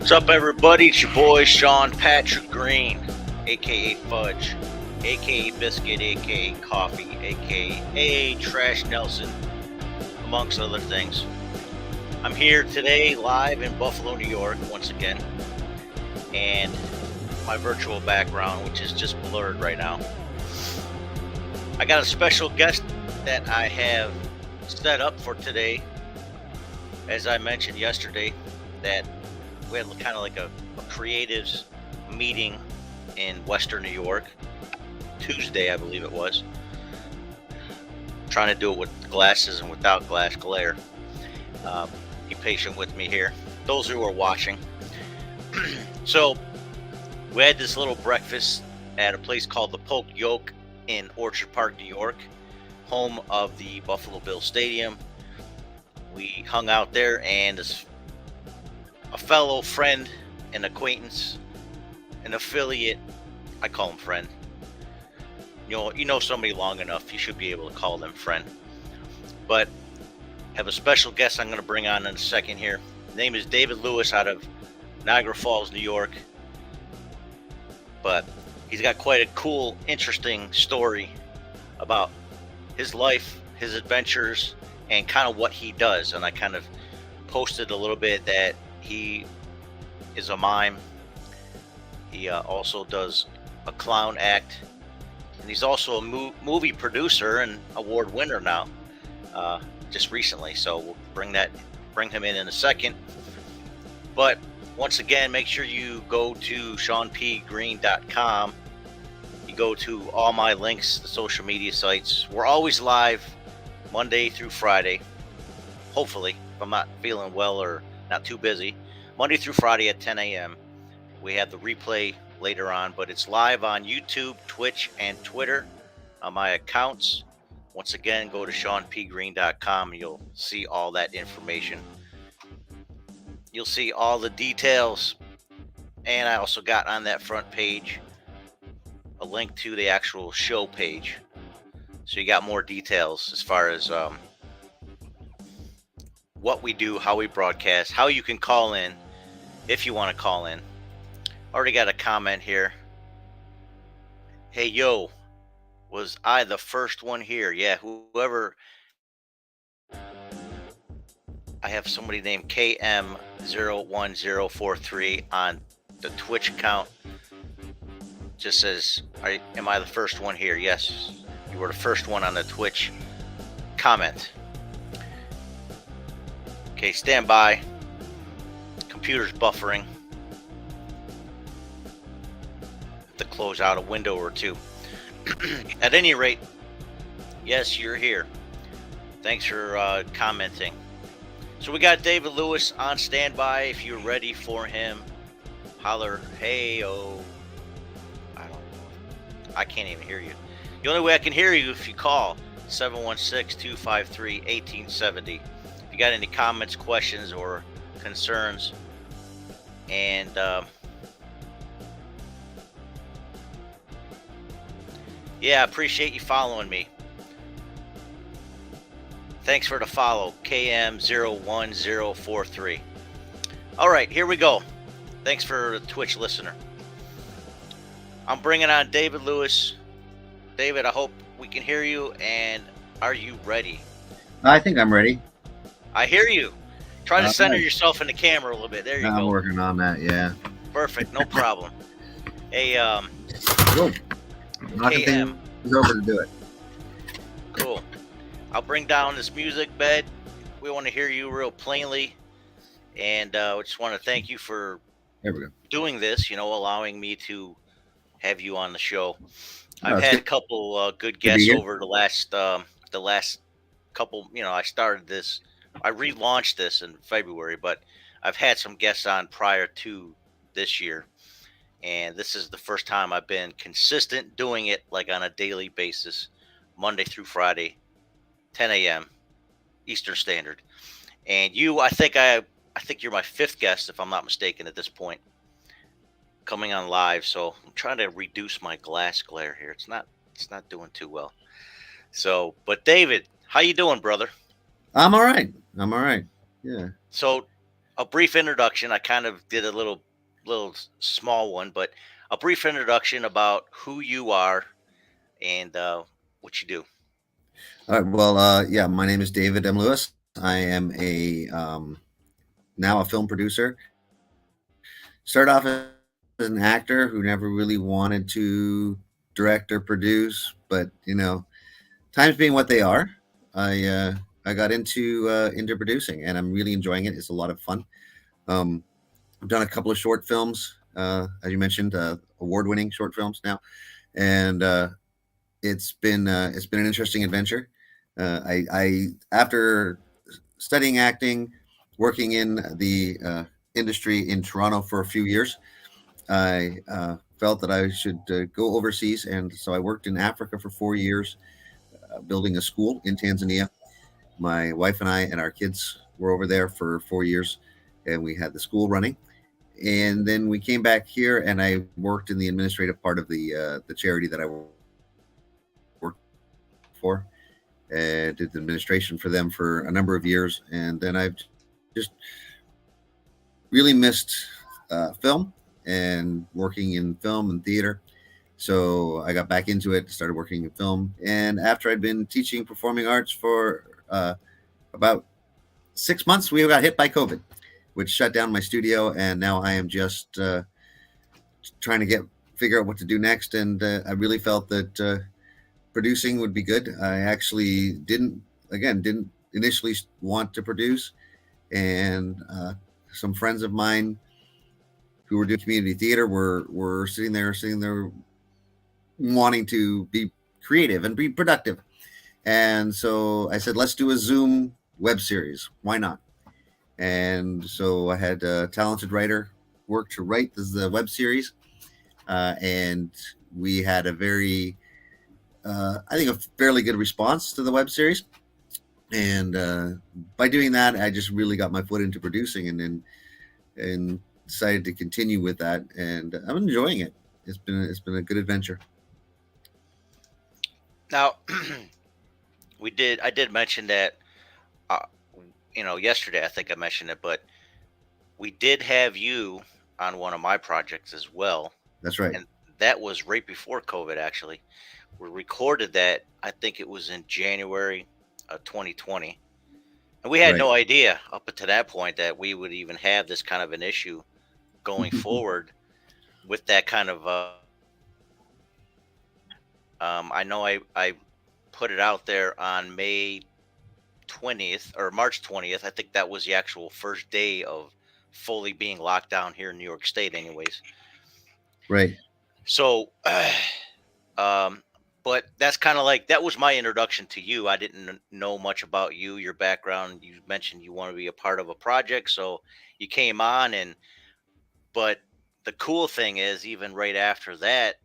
What's up, everybody? It's your boy Shawn Patrick Greene, aka Fudge, aka Biscuit, aka Coffee, aka Trash Nelson, amongst other things. I'm here today live in Buffalo, New York, once again, and my virtual background, which is just blurred right now. I got a special guest that I have set up for today. As I mentioned yesterday, that we had kind of like a creatives meeting in Western New York, Tuesday, I believe it was. Trying to do it with glasses and without glass glare. Be patient with me here, those who are watching. So we had this little breakfast at a place called the Poke Yoke in Orchard Park, New York, home of the Buffalo Bills Stadium. We hung out there, and a fellow friend, an acquaintance, an affiliate, I call him friend. You know somebody long enough, you should be able to call them friend. But have a special guest I'm going to bring on in a second here. His name is David Lewis out of Niagara Falls, New York. But he's got quite a cool, interesting story about his life, his adventures, and kind of what he does. And I kind of posted a little bit that he is a mime. He also does a clown act, and he's also a movie producer and award winner now, just recently. So we'll bring him in a second. But once again, make sure you go to ShawnPGreene.com. You go to all my links, the social media sites. We're always live Monday through Friday, hopefully, if I'm not feeling well or not too busy. Monday through Friday at 10 a.m. We have the replay later on, but it's live on YouTube, Twitch, and Twitter on my accounts. Once again, go to ShawnPGreene.com. You'll see all that information. You'll see all the details. And I also got on that front page a link to the actual show page. So you got more details as far as what we do, how we broadcast, how you can call in if you want to call in. Already got a comment here. Hey, yo, was I the first one here? Yeah, whoever. I have somebody named KM01043 on the Twitch account. Just says, am I the first one here? Yes. You were the first one on the Twitch comment. Okay, stand by. Computer's buffering. Have to close out a window or two. At any rate, yes, you're here. Thanks for commenting. So we got David Lewis on standby. If you're ready for him, holler, hey, oh. I can't even hear you. The only way I can hear you if you call 716-253-1870. If you got any comments, questions, or concerns, and yeah, I appreciate you following me. Thanks for the follow, KM01043. All right, here we go. Thanks for the Twitch listener. I'm bringing on David Lewis. David, I hope we can hear you, and are you ready? I think I'm ready. I hear you. Try to center yourself in the camera a little bit. There you go. I'm working on that, yeah. Perfect, no problem. Hey, Cool. Knocking things over to do it. Cool. I'll bring down this music bed. We want to hear you real plainly, and we just want to thank you for doing this, allowing me to have you on the show. I've had a couple good guests over the last couple. I started this, I relaunched this in February, but I've had some guests on prior to this year, and this is the first time I've been consistent doing it like on a daily basis, Monday through Friday, 10 a.m. Eastern Standard. And I think you're my fifth guest, if I'm not mistaken, at this point, coming on live. So I'm trying to reduce my glass glare here. It's not doing too well. So, but David, how you doing, brother? I'm all right. Yeah. So a brief introduction. I kind of did a little small one, but a brief introduction about who you are and what you do. All right. Well, yeah, my name is David M. Lewis. I am now a film producer. Started off as an actor who never really wanted to direct or produce, but times being what they are, I got into producing, and I'm really enjoying it. It's a lot of fun. Um, I've done a couple of short films, as you mentioned, award-winning short films now, and it's been an interesting adventure. I after studying acting, working in the industry in Toronto for a few years, I felt that I should go overseas, and so I worked in Africa for 4 years, building a school in Tanzania. My wife and I and our kids were over there for 4 years, and we had the school running. And then we came back here, and I worked in the administrative part of the charity that I worked for, and did the administration for them for a number of years. And then I've just really missed film and working in film and theater. So I got back into it, started working in film. And after I'd been teaching performing arts for about 6 months, we got hit by COVID, which shut down my studio. And now I am just trying to figure out what to do next. And I really felt that producing would be good. I actually didn't initially want to produce, and some friends of mine who were doing community theater were sitting there wanting to be creative and be productive. And so I said, let's do a Zoom web series. Why not? And so I had a talented writer work to write the web series, and we had I think, a fairly good response to the web series. And by doing that, I just really got my foot into producing, and decided to continue with that. And I'm enjoying it. It's been a good adventure. Now, I did mention that, uh, yesterday. I think I mentioned it, but we did have you on one of my projects as well, That's right. and that was right before COVID. Actually, we recorded that. I think it was in January of 2020, and we had Right. no idea up until that point that we would even have this kind of an issue going forward with that kind of. I know I put it out there on May 20th or March 20th. I think that was the actual first day of fully being locked down here in New York State, anyways. Right. So, um, but that's kind of like that was my introduction to you. I didn't know much about you, your background. You mentioned you want to be a part of a project, so you came on, and but the cool thing is, even right after that,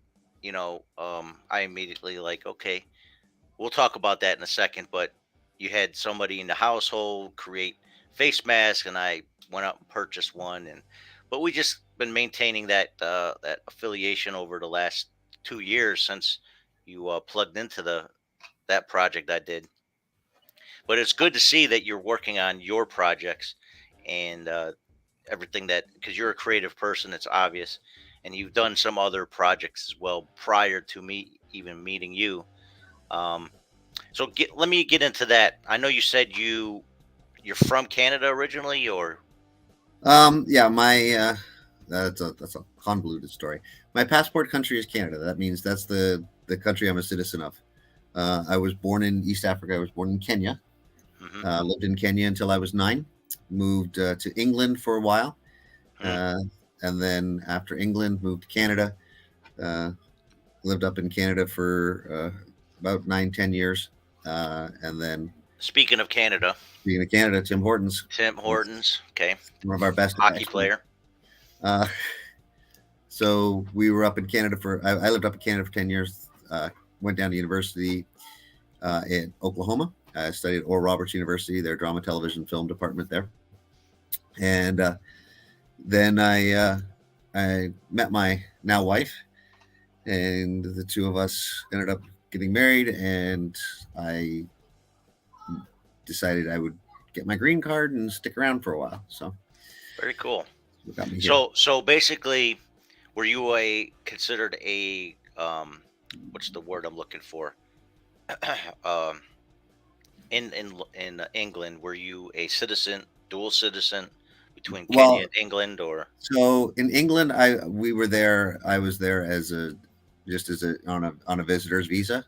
I immediately like, okay, we'll talk about that in a second, but you had somebody in the household create face masks, and I went out and purchased one, and but we just been maintaining that affiliation over the last 2 years since you plugged into the that project I did. But it's good to see that you're working on your projects and everything, that because you're a creative person, it's obvious, and you've done some other projects as well prior to me even meeting you. Um, So let me get into that. I know you said you're from Canada originally, or Yeah, my that's a convoluted story. My passport country is Canada. That means that's the country I'm a citizen of. I was born in East Africa. I was born in Kenya. hmm Lived in Kenya until I was 9. Moved to England for a while, hmm uh, and then after England, moved to Canada. Uh, Lived up in Canada for about 9, 10 years, and then speaking of Canada, being in Canada, Tim Hortons, Tim was Hortons, okay, one of our best, hockey actually. player. Uh, so we were up in Canada I lived up in Canada for 10 years. Went down to university in Oklahoma. I studied at Oral Roberts University, their drama, television, film department there, and then I met my now wife, and the two of us ended up getting married, and I decided I would get my green card and stick around for a while. So Very cool. What got me here? So basically, were you a considered a what's the word I'm looking for? um, in England, were you a citizen, dual citizen between Kenya Well, and England, or so in England, we were there. I was there as a just as a on a visitor's visa.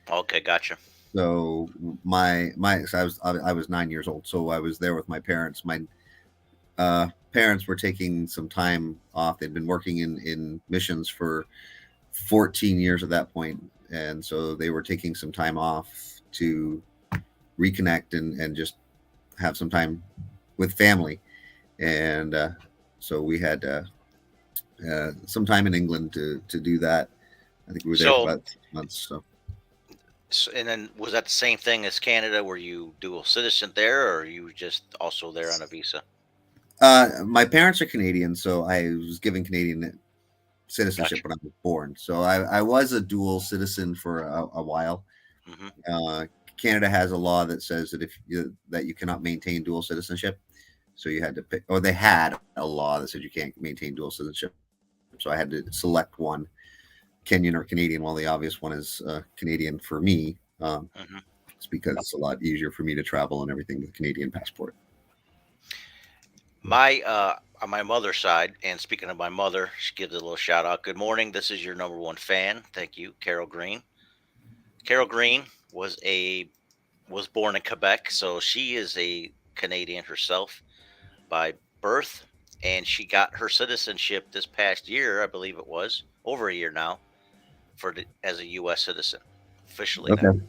okay, gotcha. So so I was 9 years old. So I was there with my parents. My parents were taking some time off. They'd been working in missions for 14 years at that point, and so they were taking some time off to reconnect and just have some time with family. And so we had some time in England to do that. I think we were there for So, about 6 months. So and then was that the same thing as Canada? Were you dual citizen there, or are you just also there on a visa? my parents are Canadian, so I was given Canadian citizenship Gotcha. when I was born. So I was a dual citizen for a while. Hmm. Uh, Canada has a law that says that that you cannot maintain dual citizenship. So you had to pick, or they had a law that said you can't maintain dual citizenship. So I had to select one, Kenyan or Canadian. Well, the obvious one is Canadian for me. Hmm. It's because it's a lot easier for me to travel and everything with a Canadian passport. My on my mother's side, and speaking of my mother, she gives a little shout out. Good morning. This is your number one fan. Thank you, Carol Greene. Carol Greene was born in Quebec, so she is a Canadian herself by birth, and she got her citizenship this past year, I believe it was over a year now, as a U.S. citizen officially now. Okay.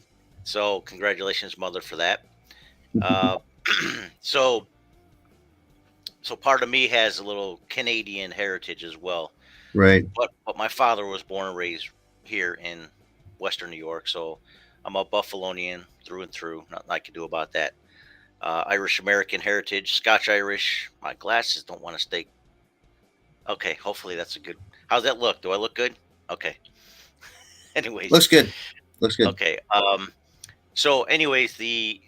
So congratulations, mother, for that. Uh, so so part of me has a little Canadian heritage as well, Right. but my father was born and raised here in Western New York, so I'm a Buffalonian through and through. Nothing I can do about that. Irish American heritage, Scotch Irish. My glasses don't want to stay. Okay, how's that look? Do I look good? Okay. Anyways, Looks good. Looks good. okay. So anyways, the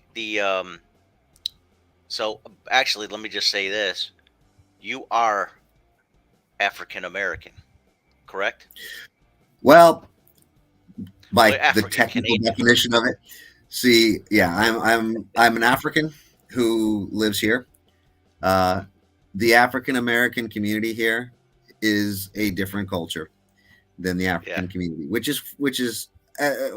so actually, let me just say this: you are African American, correct? Well, Well, by the African technical Canadian. definition of it, see, yeah, I'm an African who lives here. Uh, the African American community here is a different culture than the Yeah. African community, which is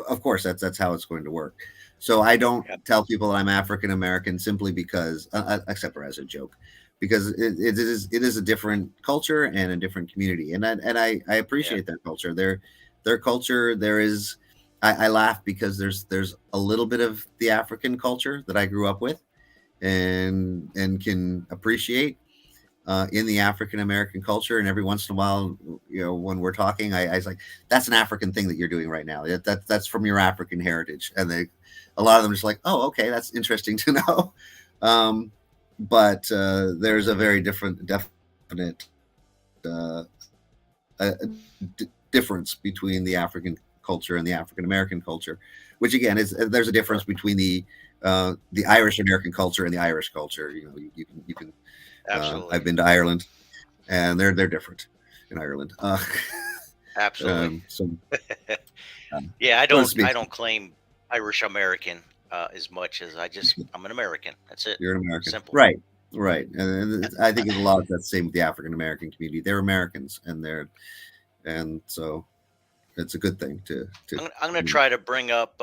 of course that's how it's going to work. So I don't Yep. tell people that I'm African American simply because, except for as a joke, because it is a different culture and a different community, and I Yeah. appreciate their culture. Their culture there is. I laugh because there's a little bit of the African culture that I grew up with and can appreciate in the African American culture. And every once in a while, when we're talking, I was like, "That's an African thing that you're doing right now. That's from your African heritage." And a lot of them just like, "Oh, okay, that's interesting to know." Um, but there's a very definite uh, uh, difference between the African culture and the African American culture, which again is there's a difference Sure. between the Irish American culture and the Irish culture. You can I've Absolutely. been to Ireland, and they're different in Ireland. Absolutely. So, Yeah, so to speak, I don't claim Irish American as much as I'm an American. That's it. you're an American, Simple. right? Right, and I think a lot of that's the same with the African American community. They're Americans, and so it's a good thing to. I'm gonna try to bring up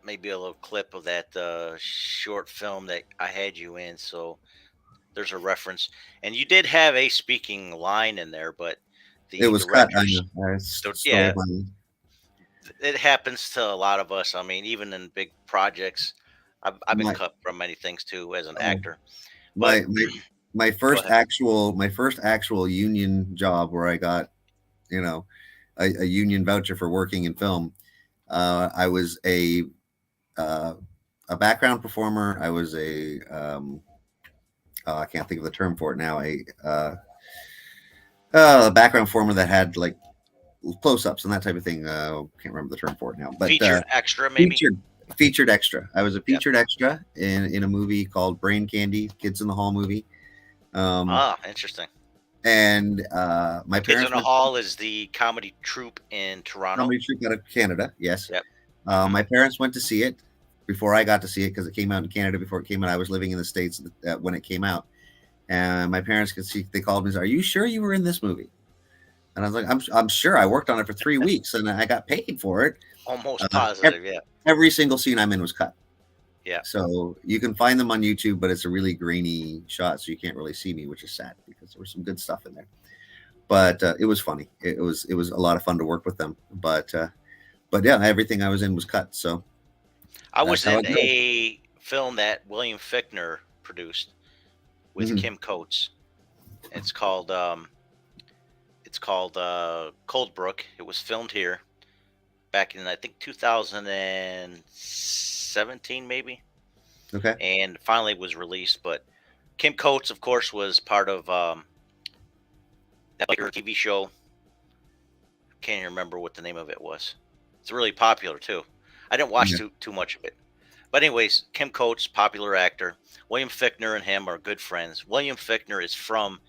maybe a little clip of that short film that I had you in, so there's a reference. And you did have a speaking line in there, but It the was cut. I directors, know. I yeah, stole my it happens to a lot of us. I mean, even in big projects, I've been my cut from many things too as an oh, actor. But my my my go first ahead. actual union job where I got you know a union voucher for working in film. I was uh, a background performer. I was I can't think of the term for it now. A background performer that had like close-ups and that type of thing. Can't remember the term for it now, but Featured extra, maybe. featured featured extra. I was a Yep. featured extra in a movie called Brain Candy, Kids in the Hall movie. Interesting. And my Kids parents in the went Hall is the comedy troupe in Toronto. comedy troupe out of Canada. Yes. Yep. Mhm. My parents went to see it before I got to see it because it came out in Canada before it came out. I was living in the States when it came out, and my parents could see. They called me and said, "Are you sure you were in this movie?" And I was like, "I'm sure. I worked on it for 3 weeks and I got paid for it." Almost Uh, positive, yeah. every single scene I'm in was cut. Yeah. So you can find them on YouTube, but it's a really grainy shot, so you can't really see me, which is sad because there was some good stuff in there. But it was funny. It was a lot of fun to work with them. But yeah, everything I was in was cut. So I that's was how in it goes. a film that William Fichtner produced with Mhm. Kim Coates. It's called Coldbrook. It was filmed here back in I think 2017 maybe, Okay. and finally was released. But Kim Coates, of course, was part of that biker TV show. Can't even remember what the name of it was. It's really popular too. I didn't watch Yeah. too much of it. But anyways, Kim Coates, popular actor. William Fichtner and him are good friends. William Fichtner is from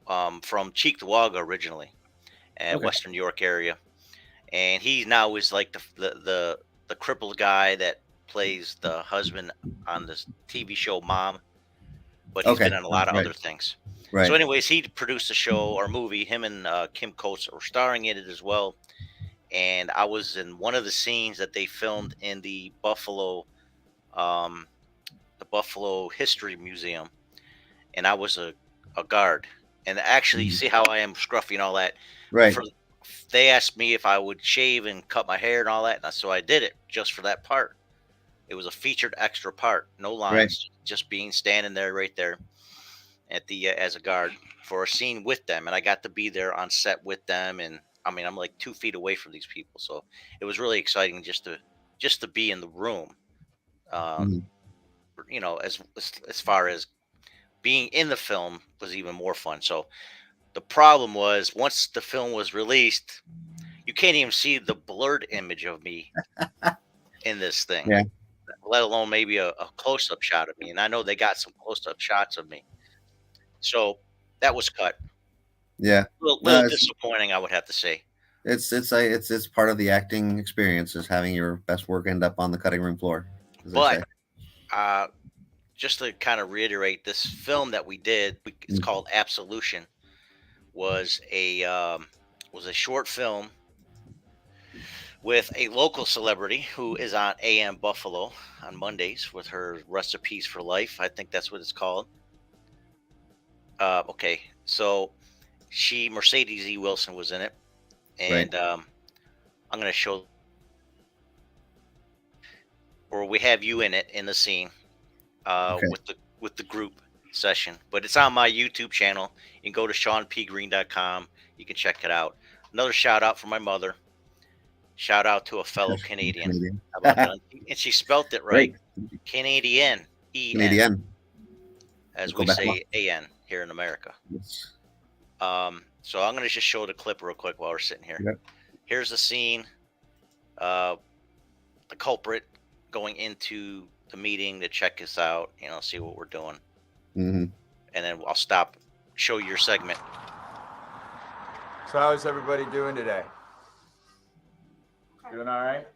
Cheektowaga originally, Okay. Western New York area, and he now is like the crippled guy that plays the husband on this TV show Mom. But he's Okay. been on a lot of Right. other things. So, Right. anyways, he produced a show or movie. Him and Kim Coates were starring in it as well. And I was in one of the scenes that they filmed in um, the Buffalo History Museum, and I was a guard. And actually, Mhm. see how I am scruffy and all that. Right. For They asked me if I would shave and cut my hair and all that, and so I did it just for that part. It was a featured extra part, no Right. lines, just being standing there right there at the as a guard for a scene with them, and I got to be there on set with them. And I mean, I'm like 2 feet away from these people, so it was really exciting just to be in the room. Um, Mhm. as far as being in the film was even more fun. So the problem was once the film was released, you can't even see the blurred image of me in this thing, Yeah. let alone maybe a close-up shot of me. And I know they got some close-up shots of me, so that was cut. Yeah. Little No, disappointing, I would have to say. it's part of the acting experience is having your best work end up on the cutting room floor, as they But say. uh, just to kind of reiterate, this film that we did, it's Mm. called Absolution, was a short film with a local celebrity who is on AM Buffalo on Mondays with her Recipes for Life. I think that's what it's called. Okay, so Mercedes E. Wilson was in it, Right. and I'm going to show, or we have you in it in the scene Okay. with the group session, but it's on my YouTube channel. You can go to ShawnPGreene.com. You can check it out. Another shout out for my mother. Shout out to a fellow Canadian. Canadian. How about that? And she spelt it right. Great. Canadian. EN, Canadian. as we Quebecois. say AN here in America. Yes. So I'm going to just show the clip real quick while we're sitting here. Yep. Here's the scene. The culprit going into the meeting to check us out, see what we're doing. Mhm. And then I'll stop, show your segment. So how's everybody doing today? Doing all right?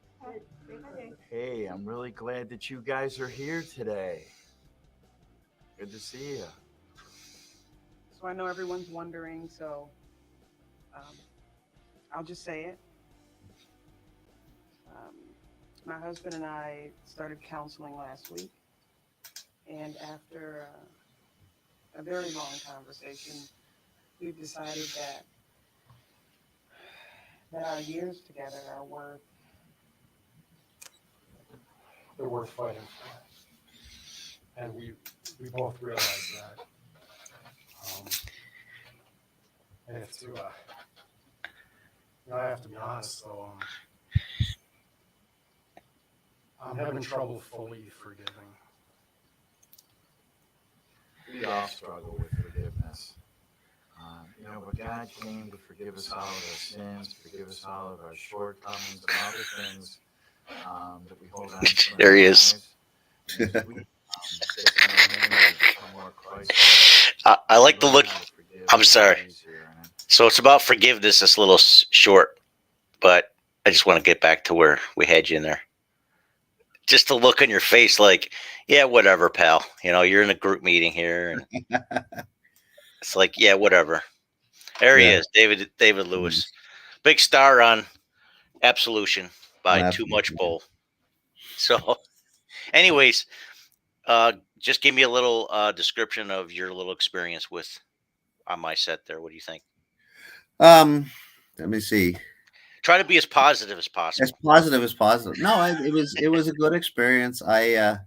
Hey, I'm really glad that you guys are here today. Good to see you. So I know everyone's wondering, so I'll just say it. My husband and I started counseling last week, and after a very long conversation, we've decided that our years together are worth. They're worth fighting for, and we both realize that. And if to, I have to be honest though, I'm having trouble fully forgiving. We all struggle with forgiveness. But God came to forgive us all of our sins, forgive us all of our shortcomings, and all the things that we hold on to. There he is. We get to know Him, we become more Christ-like. I like the Learn look. how to forgive I'm a lot sorry. easier, and So it's about forgiveness. It's a little short, but I just want to get back to where we had you in there. Just the look on your face, like, yeah, whatever, pal. You're in a group meeting here, and it's like, yeah, whatever. There he Yeah. is, David Lewis, big star on Absolution by Too Much Bowl. So, anyways, just give me a little description of your little experience with on my set there. What do you think? Let me see. Try to be as positive as As possible. positive as possible. No, it was a good experience. It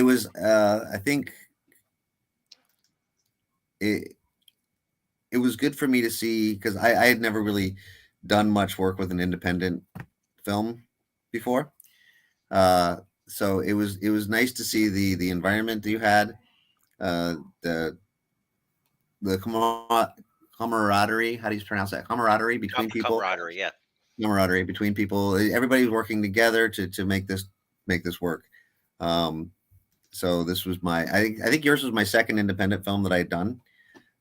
was I think it it was good for me to see because I had never really done much work with an independent film before. Uh, so it was nice to see the environment that you had, uh, the camaraderie. How do you pronounce that? Camaraderie between people. Camaraderie, yeah. Camaraderie between people. Everybody was working together to make this work. Um, so this was I think yours was my second independent film that I had done.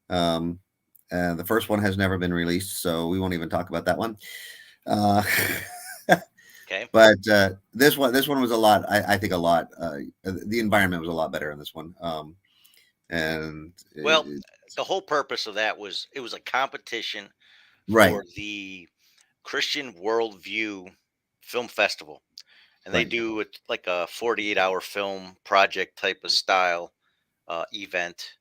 Um, the first one has never been released, so we won't even talk about that one. Uh, Okay. but this one was a lot. I think a lot. The environment was a lot better in this one. And Well, the whole purpose of that was it was a competition right, for the Christian Worldview Film Festival, and they right. do it like a 48-hour film project type of style event,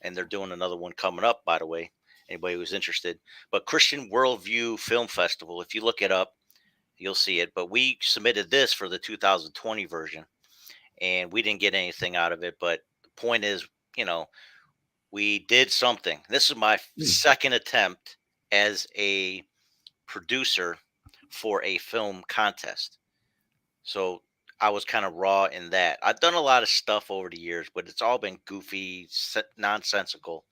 and they're doing another one coming up, by the way. Anybody who's interested, but Christian Worldview Film Festival. If you look it up, you'll see it. But we submitted this for the 2020 version, and we didn't get anything out of it. But the point is, you know, we did something. This is my Mm. second attempt as a producer for a film contest. So I was kind of raw in that. I've done a lot of stuff over the years, but it's all been goofy, nonsensical,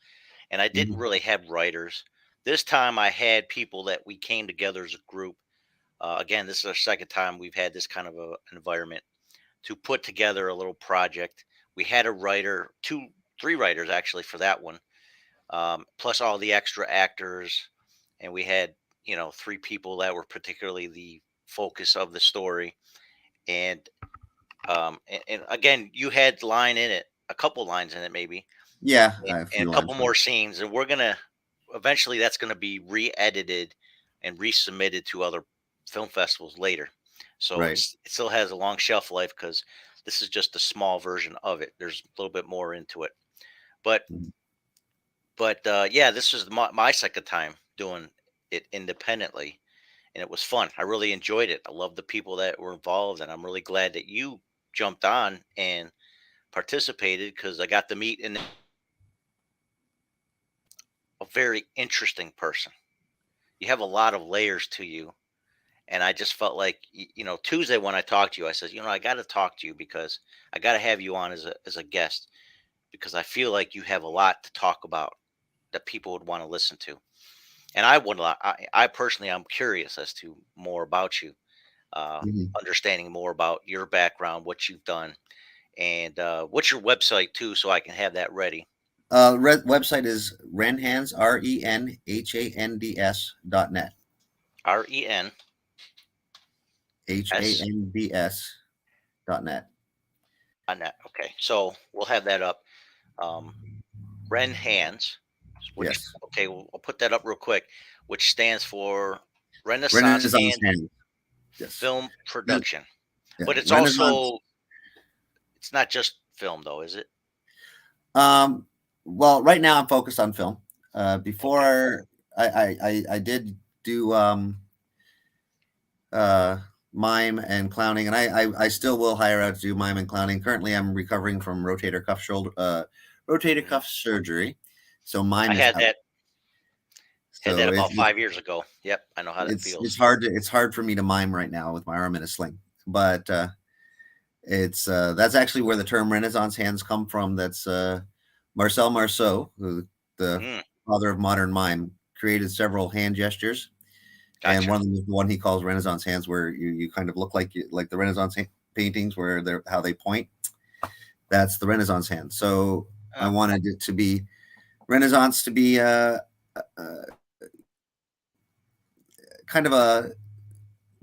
and I didn't Mhm. really have writers. This time I had people that we came together as a group. Again, this is our second time we've had this kind of environment to put together a little project. We had a writer, three writers actually for that one, plus all the extra actors, and we had three people that were particularly the focus of the story. And again, you had line in it, a couple lines in it maybe, Yeah, and, a and a few couple lines. more scenes, and we're gonna eventually that's gonna be re-edited and resubmitted to other film festivals later. So Right. it still has a long shelf life because this is just a small version of it. There's a little bit more into it, but Mhm. yeah, this is my second time doing it independently, and it was fun. I really enjoyed it. I love the people that were involved, and I'm really glad that you jumped on and participated because I got to meet a very interesting person. You have a lot of layers to you, and I just felt like Tuesday when I talked to you, I said, I got to talk to you because I got to have you on as a guest because I feel like you have a lot to talk about that people would want to listen to. And I personally, I'm curious as to more about you, Mhm. understanding more about your background, what you've done, and what's your website too, so I can have that ready. Website is renhands renhands.net. REN S hands.net. on that. Okay, so we'll have that up. Um, Ren Hands, which Yes. okay, we'll put that up real quick, which stands for Renaissance Renaissance Hand hands. Yes. Film Production. Yeah. But Renaissance. it's not just film though, is it? Um, well, right now I'm focused on film. Okay. Before I did do uh, mime and clowning, and I still will hire out to do mime and clowning. Currently, I'm recovering from rotator Mhm. cuff surgery, so I mime is had out. that So about 5 years ago. Yep, I know how that it's feels. hard for me to mime right now with my arm in a sling, but it's that's actually where the term Renaissance hands come from. That's Marcel Marceau, who the Mm, father of modern mime, created several hand gestures, and gotcha. one of them is the one he calls Renaissance hands, where you kind of look like the Renaissance paintings where they're how they point. That's the Renaissance hand. So I Oh, wanted it to be Renaissance to be uh, kind of a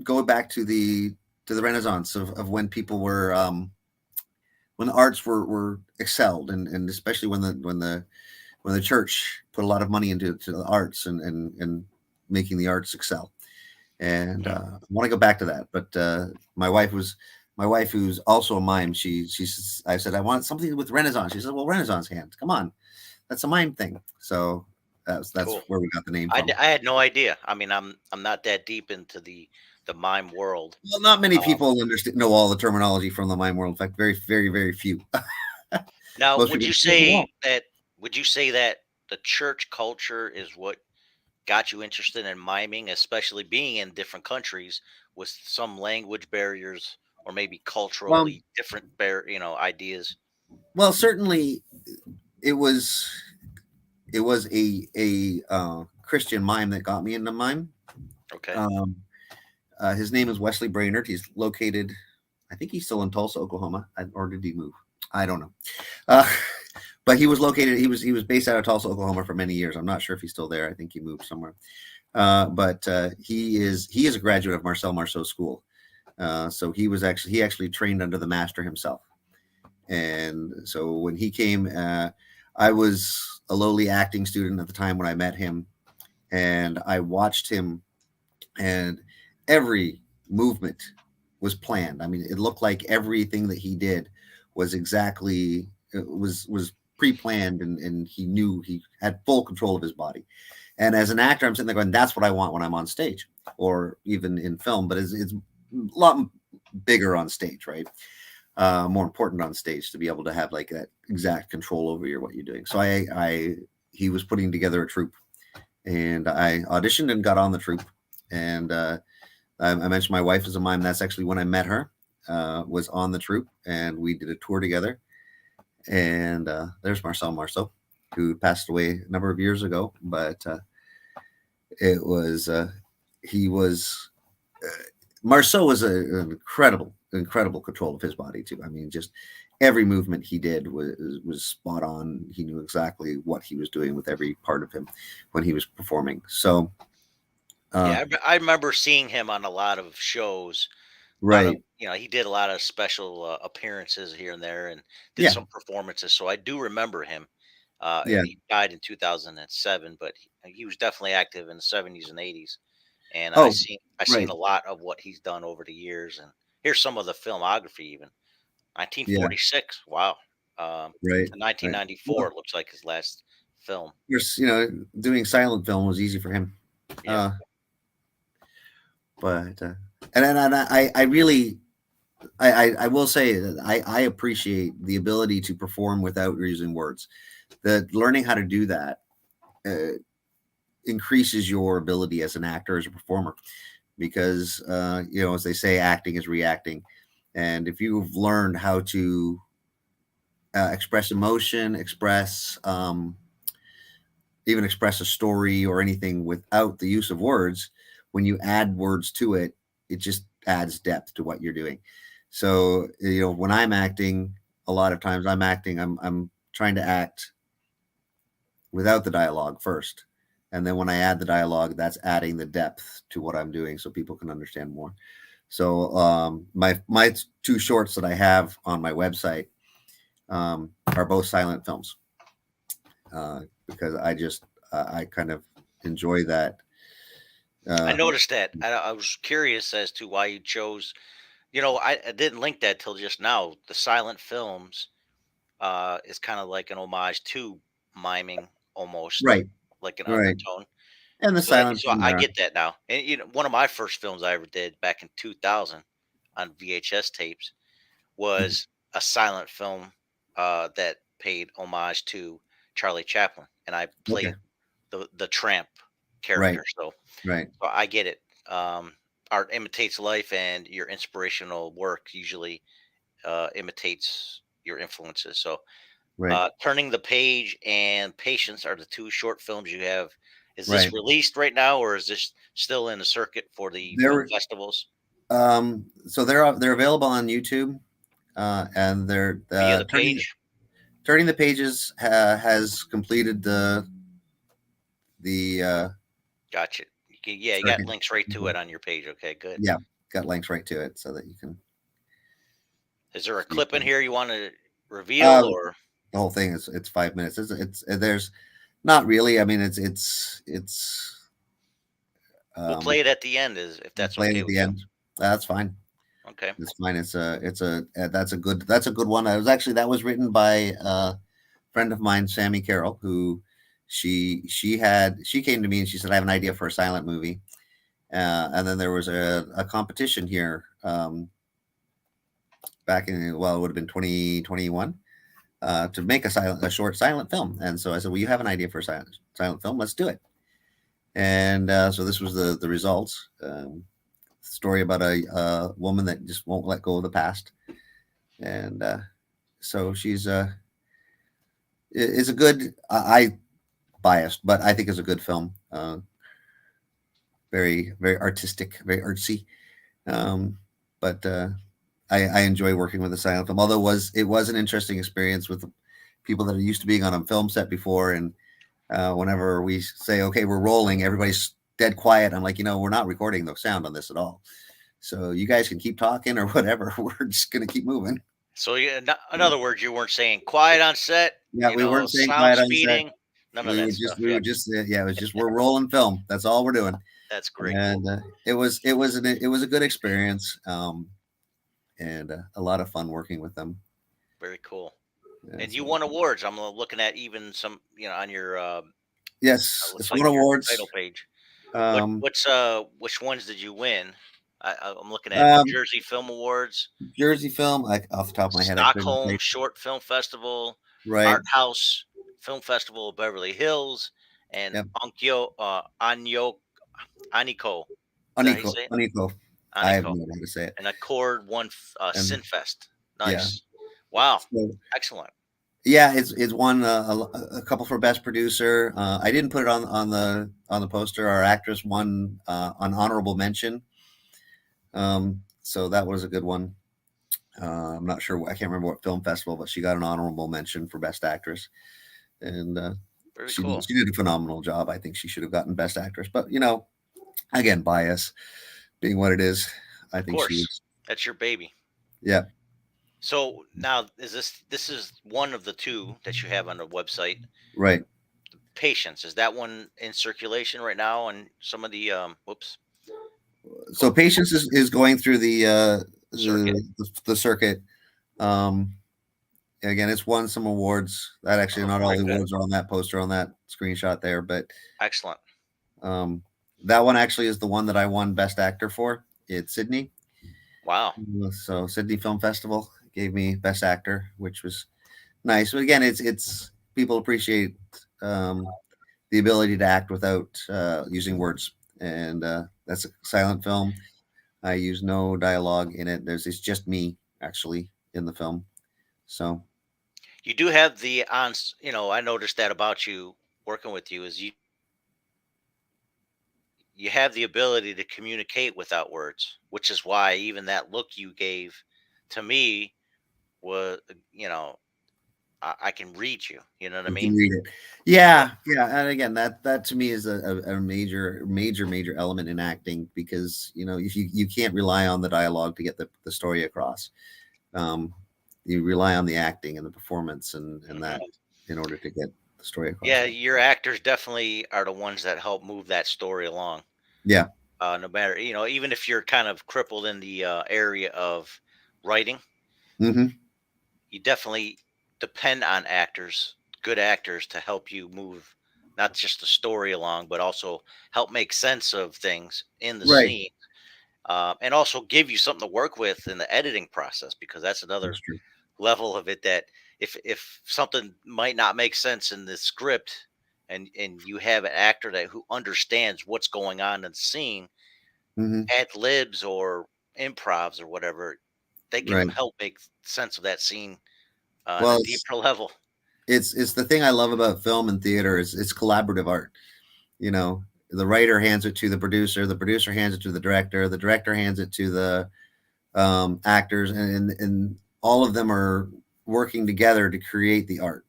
go back to the Renaissance of when people were when the arts were excelled, and especially when the church put a lot of money into to the arts and making the arts excel. And mm, I want to go back to that. But my wife, who's also a mime. I said I want something with Renaissance. She said, "Well, Renaissance hand, come on, that's a mime thing." So that's cool. where we got the name from. I had no idea. I mean, I'm not that deep into the mime world. Well, not many Um, people understand know all the terminology from the mime world. In fact, very few. Now, Most people. "Oh, would you say that the church culture is what got you interested in miming, especially being in different countries with some language barriers or maybe well, culturally different ideas? well, certainly it was a Christian mime that got me into mime. Okay. Um, his name is Wesley Brainerd. He's located, I think he's still in Tulsa, Oklahoma, or did he move? I don't know. Uh, but he was located. He was based out of Tulsa, Oklahoma for many years. I'm not sure if he's still there. I think he moved somewhere. But he is a graduate of Marcel Marceau School. So he actually trained under the master himself. And so when he came, I was a lowly acting student at the time when I met him, and I watched him, and every movement was planned. I mean, it looked like everything that he did was exactly was pre-planned, and he knew he had full control of his body. And as an actor, I'm sitting there going, "That's what I want when I'm on stage, or even in film." But it's a lot bigger on stage, right? More important on stage to be able to have like that exact control over what you're doing. So he was putting together a troupe, and I auditioned and got on the troupe. And I mentioned my wife is a mime. That's actually when I met her. Was on the troupe, and we did a tour together. And there's Marcel Marceau, who passed away a number of years ago. But it was he was Marceau was an incredible control of his body too. I mean, just every movement he did was spot on. He knew exactly what he was doing with every part of him when he was performing. So, uh, Yeah, I remember seeing him on a lot of shows. A lot of right, he did a lot of special appearances here and there, and did yeah, some performances. So I do remember him. yeah. He died in 2007, but he was definitely active in the 70s and 80s. And Oh, I seen right, a lot of what he's done over the years. And here's some of the filmography, even yeah, 1946. Wow. right, To right. 1994, Well, it looks like his last film. just doing silent film was easy for him. Yep. Uh, but and I really I will say that I appreciate the ability to perform without using words. That learning how to do that uh, increases your ability as an actor, as a performer, because as they say, acting is reacting. And if you've learned how to express emotion, even express a story or anything without the use of words, when you add words to it, it just adds depth to what you're doing. So when I'm acting, a lot of times I'm trying to act without the dialogue first, and then when I add the dialogue, that's adding the depth to what I'm doing so people can understand more. So my two shorts that I have on my website are both silent films, because I kind of enjoy that. I uh, noticed that. I was curious as to why you chose. I didn't link that till just now. The silent films is kind of like an homage to miming, almost right, like an right. undertone. And the silent So film I era. get that now. And one of my first films I ever did back in 2000 on VHS tapes Mhm. was a silent film that paid homage to Charlie Chaplin, and I Okay. played the tramp Right, character. right, So I get it. Art imitates life, and your inspirational work usually imitates your influences. So, right, Turning the Page and Patience are the two short films you have. Is this right. released right now, or is this still in the circuit for the film They're festivals? so they're available on YouTube. and they're via the turning page. turning the pages has completed the Gotcha. Yeah, you got second. links right to it on your page. Okay, good. Yeah, got links right to it so that you can Is there a see clip in here you want to reveal, uh, or the whole thing is it's 5 minutes. It's there's not really. I mean, it's we'll play it at the end, is if that's playing okay at with the you? end. That's fine. Okay. It's fine. That's a good one. I was actually that was written by a friend of mine, Sammy Carroll, who she came to me and she said I have an idea for a silent movie, and then there was a competition here back in well it would have been 2021 to make a short silent film, and so I said, well, you have an idea for a silent film, let's do it. And so this was the results. Story about a woman that just won't let go of the past, and so she's is a good. I biased, but I think it's a good film. Very very artistic, very artsy. But I enjoy working with a silent film. Although it was an interesting experience with people that are used to being on a film set before, and whenever we say okay we're rolling, everybody's dead quiet. I'm like, we're not recording the sound on this at all. So you guys can keep talking or whatever. We're just gonna keep moving. So, in other words, you weren't saying quiet on set, Yeah, we weren't saying sound quiet on set. speeding, none of that stuff. We Yeah, would just yeah, it was just we're rolling film. That's all we're doing. that's great. And it was a good experience, and a lot of fun working with them. Very cool. Yeah, And you so- won awards. I'm looking at even some, on your yes, looks it's like won your awards. title page. Um, Which ones did you win? I'm looking at New um, Jersey Film Awards, Jersey film, like off the top of my head, I couldn't Stockholm say. Short Film Festival, Right. Art House Film Festival of Beverly Hills, and Yep. Aniko. Is that how you Unequal. say it? Unequal. I have Aniko. no idea how to say it. And Accord won And Sinfest. yeah. Nice. Wow. So, Excellent. yeah, it's won a couple for best producer. I didn't put it on the poster. Our actress won an honorable mention. So that was a good one. I'm not sure. I can't remember what film festival, but she got an honorable mention for best actress, and Very she cool. did a phenomenal job. I think she should have gotten best actress, but again, bias being what it is, I Of think she course. was. That's your baby. Yeah, So now this is one of the two that you have on the website. right. Patience. Is that one in circulation right now on some of the whoops So Patience is going through circuit? the circuit. Um, again, it's won some awards. That actually Oh, not all very the good. awards are on that poster on that screenshot there, but Excellent. um, that one actually is the one that I won best actor for. It's Sydney. Wow. So Sydney Film Festival gave me best actor, which was nice. But again, it's people appreciate the ability to act without using words, and that's a silent film. I use no dialogue in it. It's just me actually in the film. So You do have the I noticed that about you working with you is you have the ability to communicate without words, which is why even that look you gave to me was, I can read you. You know what I you can mean? read it. Yeah. Yeah, and again, that to me is a major element in acting, because if you can't rely on the dialogue to get the story across. Um, you rely on the acting and the performance and that in order to get the story across. Yeah, your actors definitely are the ones that help move that story along. Yeah. No matter, even if you're kind of crippled in the area of writing, Mm-hmm. you definitely depend on good actors, to help you move not just the story along, but also help make sense of things in the Right. scene, and also give you something to work with in the editing process, because that's another That's true. level of it, that if something might not make sense in the script, and you have an actor who understands what's going on in the scene, Mm-hmm. ad libs or improvs or whatever, they can Right. help make sense of that scene on a Well, deeper level. it's the thing I love about film and theater is it's collaborative art. The writer hands it to the producer hands it to the director hands it to the actors, and all of them are working together to create the art.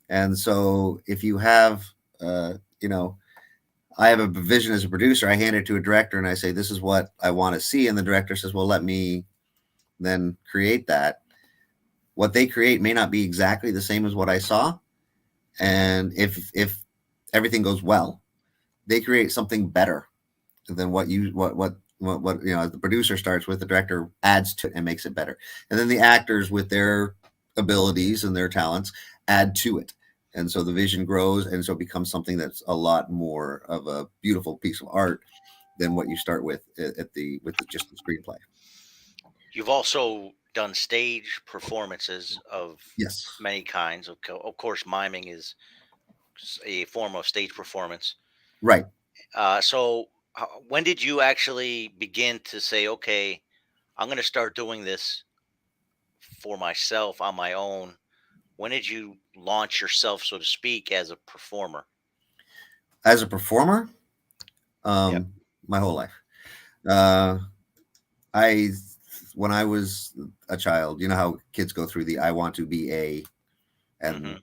And so if you have, you know, I have a vision as a producer, I hand it to a director and I say, this is what I want to see. And the director says, well, let me then create that. What they create may not be exactly the same as what I saw. And if everything goes well, they create something better than what you know, as the producer starts with, the director adds to it and makes it better. And then the actors with their abilities and their talents add to it. And so the vision grows, and so it becomes something that's a lot more of a beautiful piece of art than what you start with just the screenplay. You've also done stage performances of Yes. many kinds. Of course, miming is a form of stage performance. Right. So, when did you actually begin to say, okay, I'm going to start doing this for myself on my own? When did you launch yourself, so to speak, as a performer? As a performer, Yep. my whole life. Uh, I when I was a child, you know how kids go through the I want to be a Hmm. and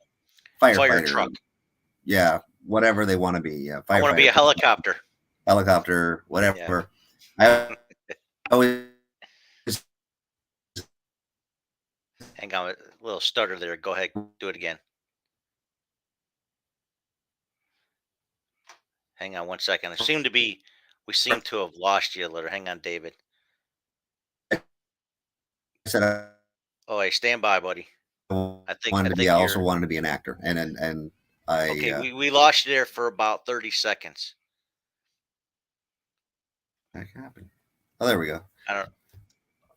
Fire firefighter, truck. yeah, whatever they want to be, yeah, I want to be firefighter, a helicopter. helicopter, Yeah. whatever. I always Hang on, a little stutter there. Go ahead, do it again. Hang on 1 second. We seem to have lost you a little. Hang on, David. said Oh, hey, stand by, buddy. I I think also you're wanted to be an actor, and okay. I We lost you there for about 30 seconds. that can happen. Oh, there we go. I don't.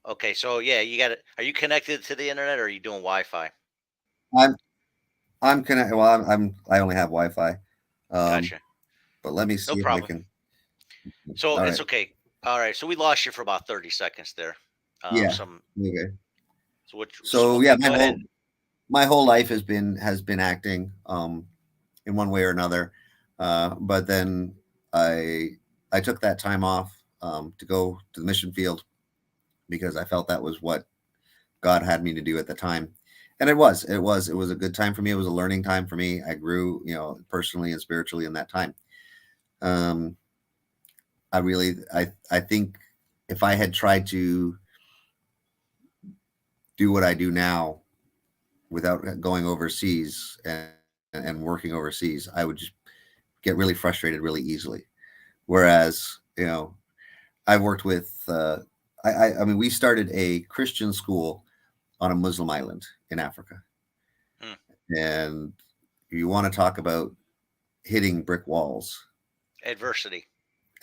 Okay, so yeah, you got it. Are you connected to the internet or are you doing Wi-Fi? I'm I'm connected. Well, I only have Wi-Fi, um, Gotcha. but let me No see if I problem. can. So All it's right. okay. All right. So we lost you for about 30 seconds there. Yeah. Some. Okay. So what? So So yeah, okay, go ahead. my whole life has been acting, in one way or another. But then I I took that time off, to go to the mission field because I felt that was what God had me to do at the time. And it was a good time for me. It was a learning time for me. I grew, personally and spiritually in that time. Um, I think if I had tried to do what I do now without going overseas and working overseas, I would just get really frustrated really easily. Whereas, I've worked with, I mean, we started a Christian school on a Muslim island in Africa. Hmm. And you want to talk about hitting brick walls, Adversity.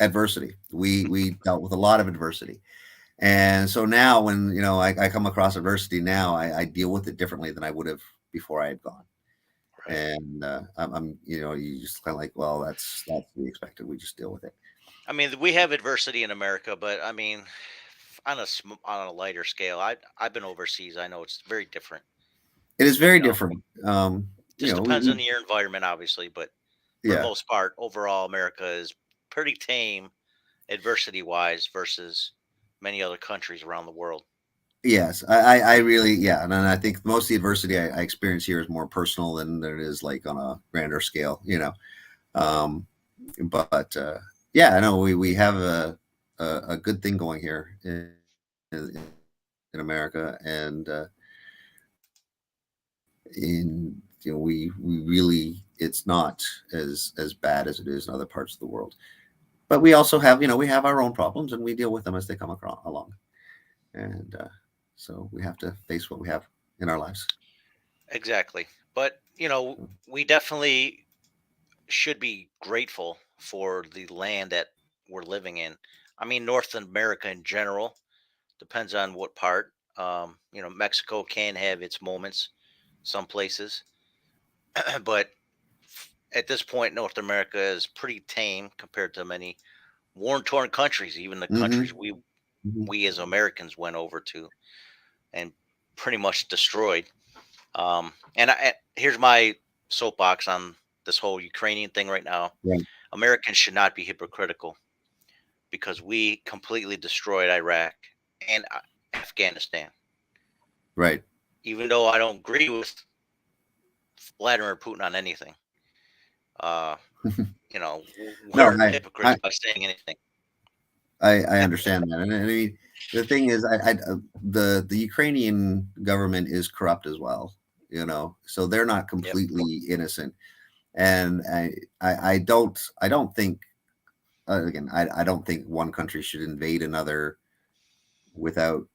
adversity. We dealt with a lot of adversity. And so now when, I come across adversity now, I deal with it differently than I would have before I had gone. Right. And you just kind of like, well, that's to be expected. We just deal with it. I mean, we have adversity in America, but I mean, on a lighter scale, I've been overseas. I know it's very different. It is very You know, different. just depends on We your environment, obviously, but for the yeah, most part, overall, America is pretty tame adversity wise versus many other countries around the world. yes, I really, yeah, and I think most of the adversity I experience here is more personal than it is like on a grander scale. Um, but yeah, I know we have a good thing going here in, in America, and we really, it's not as bad as it is in other parts of the world. But we also have, we have our own problems, and we deal with them as they come across along, and so we have to face what we have in our lives. Exactly. But, we definitely should be grateful for the land that we're living in. I mean, North America in general, depends on what part. Mexico can have its moments, some places, but at this point, North America is pretty tame compared to many war torn countries, even the countries Hmm. we Hmm. we as Americans went over to and pretty much destroyed. Here's my soapbox on this whole Ukrainian thing right now. Right. Americans should not be hypocritical because we completely destroyed Iraq and Afghanistan. Right. even though I don't agree with Vladimir Putin on anything. Uh, No, we're hypocrites by saying anything. I understand that, and I mean the thing is, the Ukrainian government is corrupt as well, so they're not Yep. completely innocent, and I don't think again I don't think one country should invade another without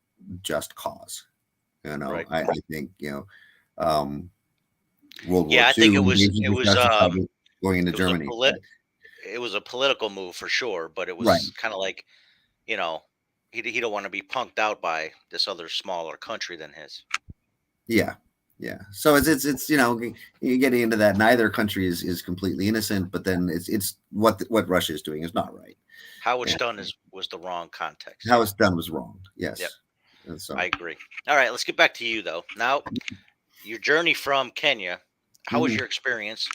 just cause. Right. I think um, World War Yeah, I think II invasions were justified going into it was a Germany, but it was a political move for sure, but it right. was kind of like, you know, he don't want to be punked out by this other smaller country than his. Yeah, yeah. So it's you're getting into that. Neither country is completely innocent, but then it's what Russia is doing is not right. How it's And done was the wrong context. how it's done was wrong. Yep, Yes, and I so agree. All right, let's get back to you though. Now, your journey from Kenya. How was mhm, your experience?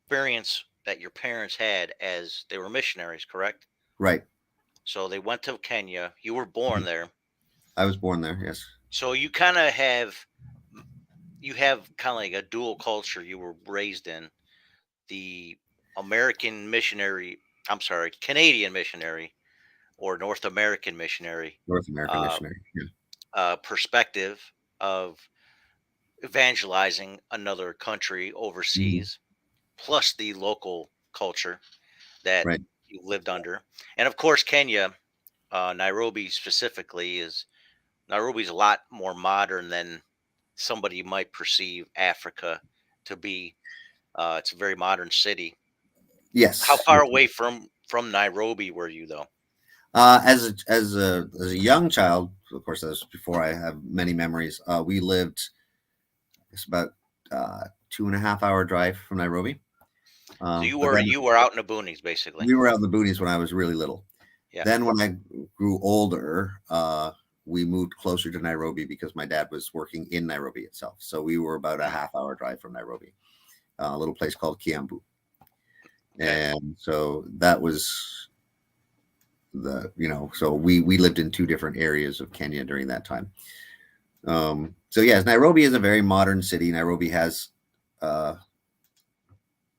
Experience that your parents had as they were missionaries, correct? right. So they went to Kenya. You were born there. I was born there. Yes, So you have kind of like a dual culture you were raised in. The American missionary, I'm sorry, Canadian missionary or North American missionary North American uh, missionary. Yeah, perspective of evangelizing another country mhm, overseas, plus the local culture that right. you lived under. And of course, Kenya, Nairobi specifically, Nairobi's a lot more modern than somebody might perceive Africa to be. It's a very modern city. How Yes, far yes. away from Nairobi were you though? As a young child, of course, that was before I have many memories. We lived. It's about 2.5 hour drive from Nairobi. So you But were then you were out in the boonies basically. we were out in the boonies when I was really little. Yeah. Then when I grew older, we moved closer to Nairobi because my dad was working in Nairobi itself. So we were about a Mm, half-hour drive from Nairobi, a little place called Kiambu. okay. And so that was so we lived in two different areas of Kenya during that time. So yes, Nairobi is a very modern city. Nairobi has, uh,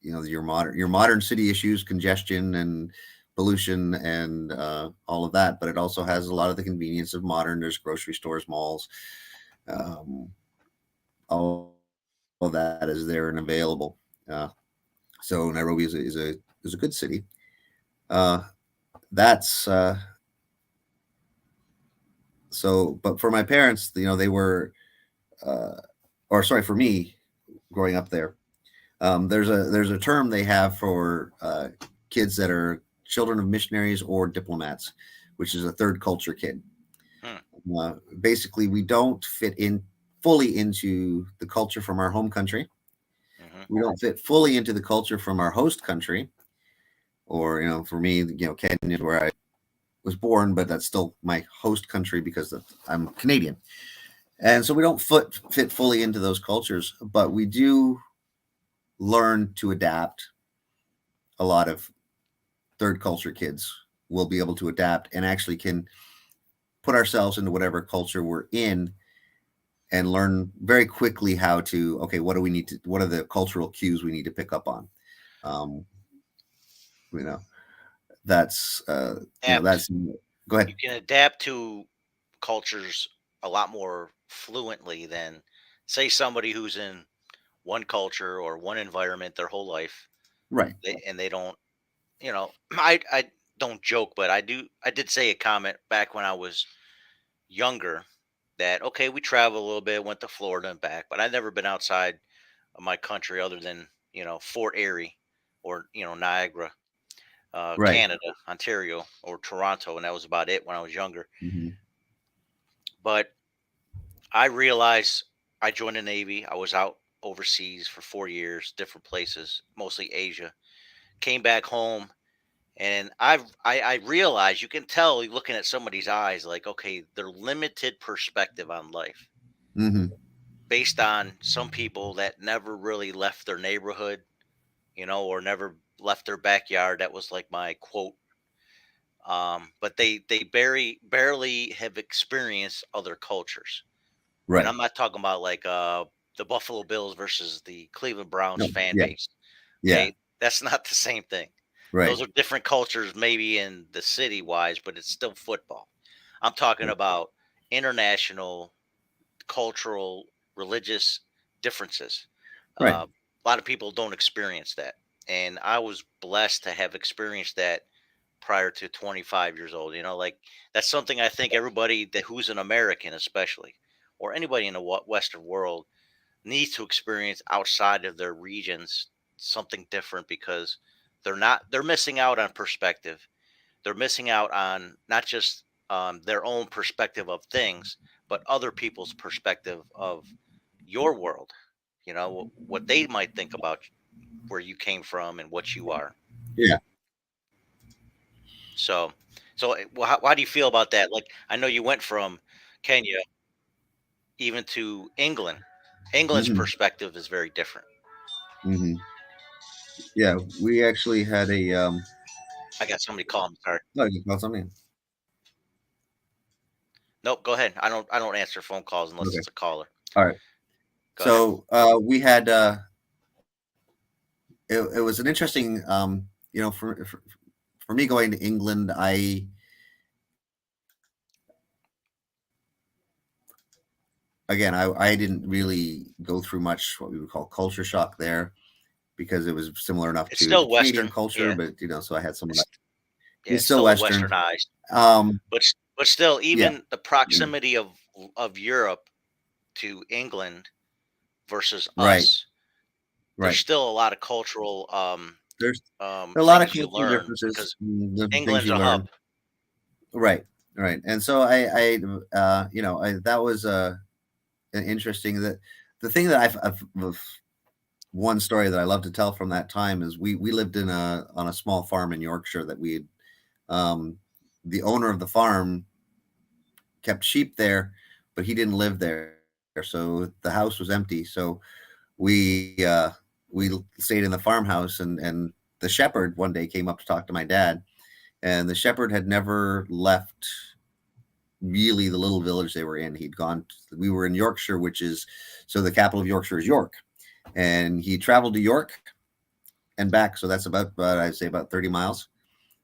your modern city issues, congestion and pollution and all of that, but it also has a lot of the convenience of modern. There's grocery stores, malls, um, all of that is there and available. So Nairobi is a good city. Uh, that's so, but for my parents, they were, uh, or sorry, for me, growing up there. There's a term they have for kids that are children of missionaries or diplomats, which is a third culture kid. Hmm. Basically, we don't fit in fully into the culture from our home country. Hmm. We don't fit fully into the culture from our host country, or for me, Kenya is where I was born, but that's still my host country because I'm Canadian, and so we don't fit fully into those cultures, but we do learn to adapt. A lot of third culture kids will be able to adapt and actually can put ourselves into whatever culture we're in and learn very quickly how to, okay, what are the cultural cues we need to pick up on. um you know that's Adapt. go ahead. You can adapt to cultures a lot more fluently than say somebody who's in one culture or one environment their whole life. Right. And they don't, I don't joke, but I did say a comment back when I was younger that okay, we traveled a little bit, went to Florida and back, but I've never been outside of my country other than Fort Erie or Niagara, Right. Canada, Ontario, or Toronto, and that was about it when I was younger. Hmm. But I realized I joined the Navy. I was out overseas for 4 years, different places, mostly Asia. Came back home, and I realized you can tell looking at somebody's eyes, like okay, their limited perspective on life Hmm. based on some people that never really left their neighborhood, or never left their backyard. That was like my quote but they barely have experienced other cultures. And Right. I'm not talking about like the Buffalo Bills versus the Cleveland Browns No. fan Yeah. base. Yeah. Okay, that's not the same thing. Right. Those are different cultures, maybe in the city wise, but it's still football. I'm talking Right. about international, cultural, religious differences. Right. A lot of people don't experience that, and I was blessed to have experienced that prior to 25 years old. Like that's something I think everybody that who's an American, especially, or anybody in the Western world, needs to experience outside of their regions something different because they're missing out on perspective. They're missing out on not just their own perspective of things, but other people's perspective of your world. What they might think about where you came from and what you are. Yeah. So, how do you feel about that? Like, I know you went from Kenya even to England. England's Hmm. perspective is very different. Hmm. Yeah. We actually had a I got somebody calling me. Sorry. no, you call something. Nope. Go ahead. I don't answer phone calls unless Okay. it's a caller. All right. Go ahead. So we had it was an interesting for me going to England. I didn't really go through much what we would call culture shock there because it was similar enough It's to the still Canadian Western. culture, Yeah. but so I had some of that. It's yeah. It's It's still still Western. Westernized. Um, But still, yeah. even the proximity of Europe to England versus Right. us, there's Right. still a lot of cultural There's a lot of things you cultural learn differences, because different things England's you a learn. hub. Right. Right. And so that was an interesting that the thing that I've one story that I love to tell from that time is we lived on a small farm in Yorkshire that we had, um, the owner of the farm kept sheep there, but he didn't live there, so the house was empty. So we uh, we stayed in the farmhouse, and the shepherd one day came up to talk to my dad, and the shepherd had never left really the little village they were in. We were in Yorkshire, which is so the capital of Yorkshire is York, and he traveled to York and back. So that's about I'd say about 30 miles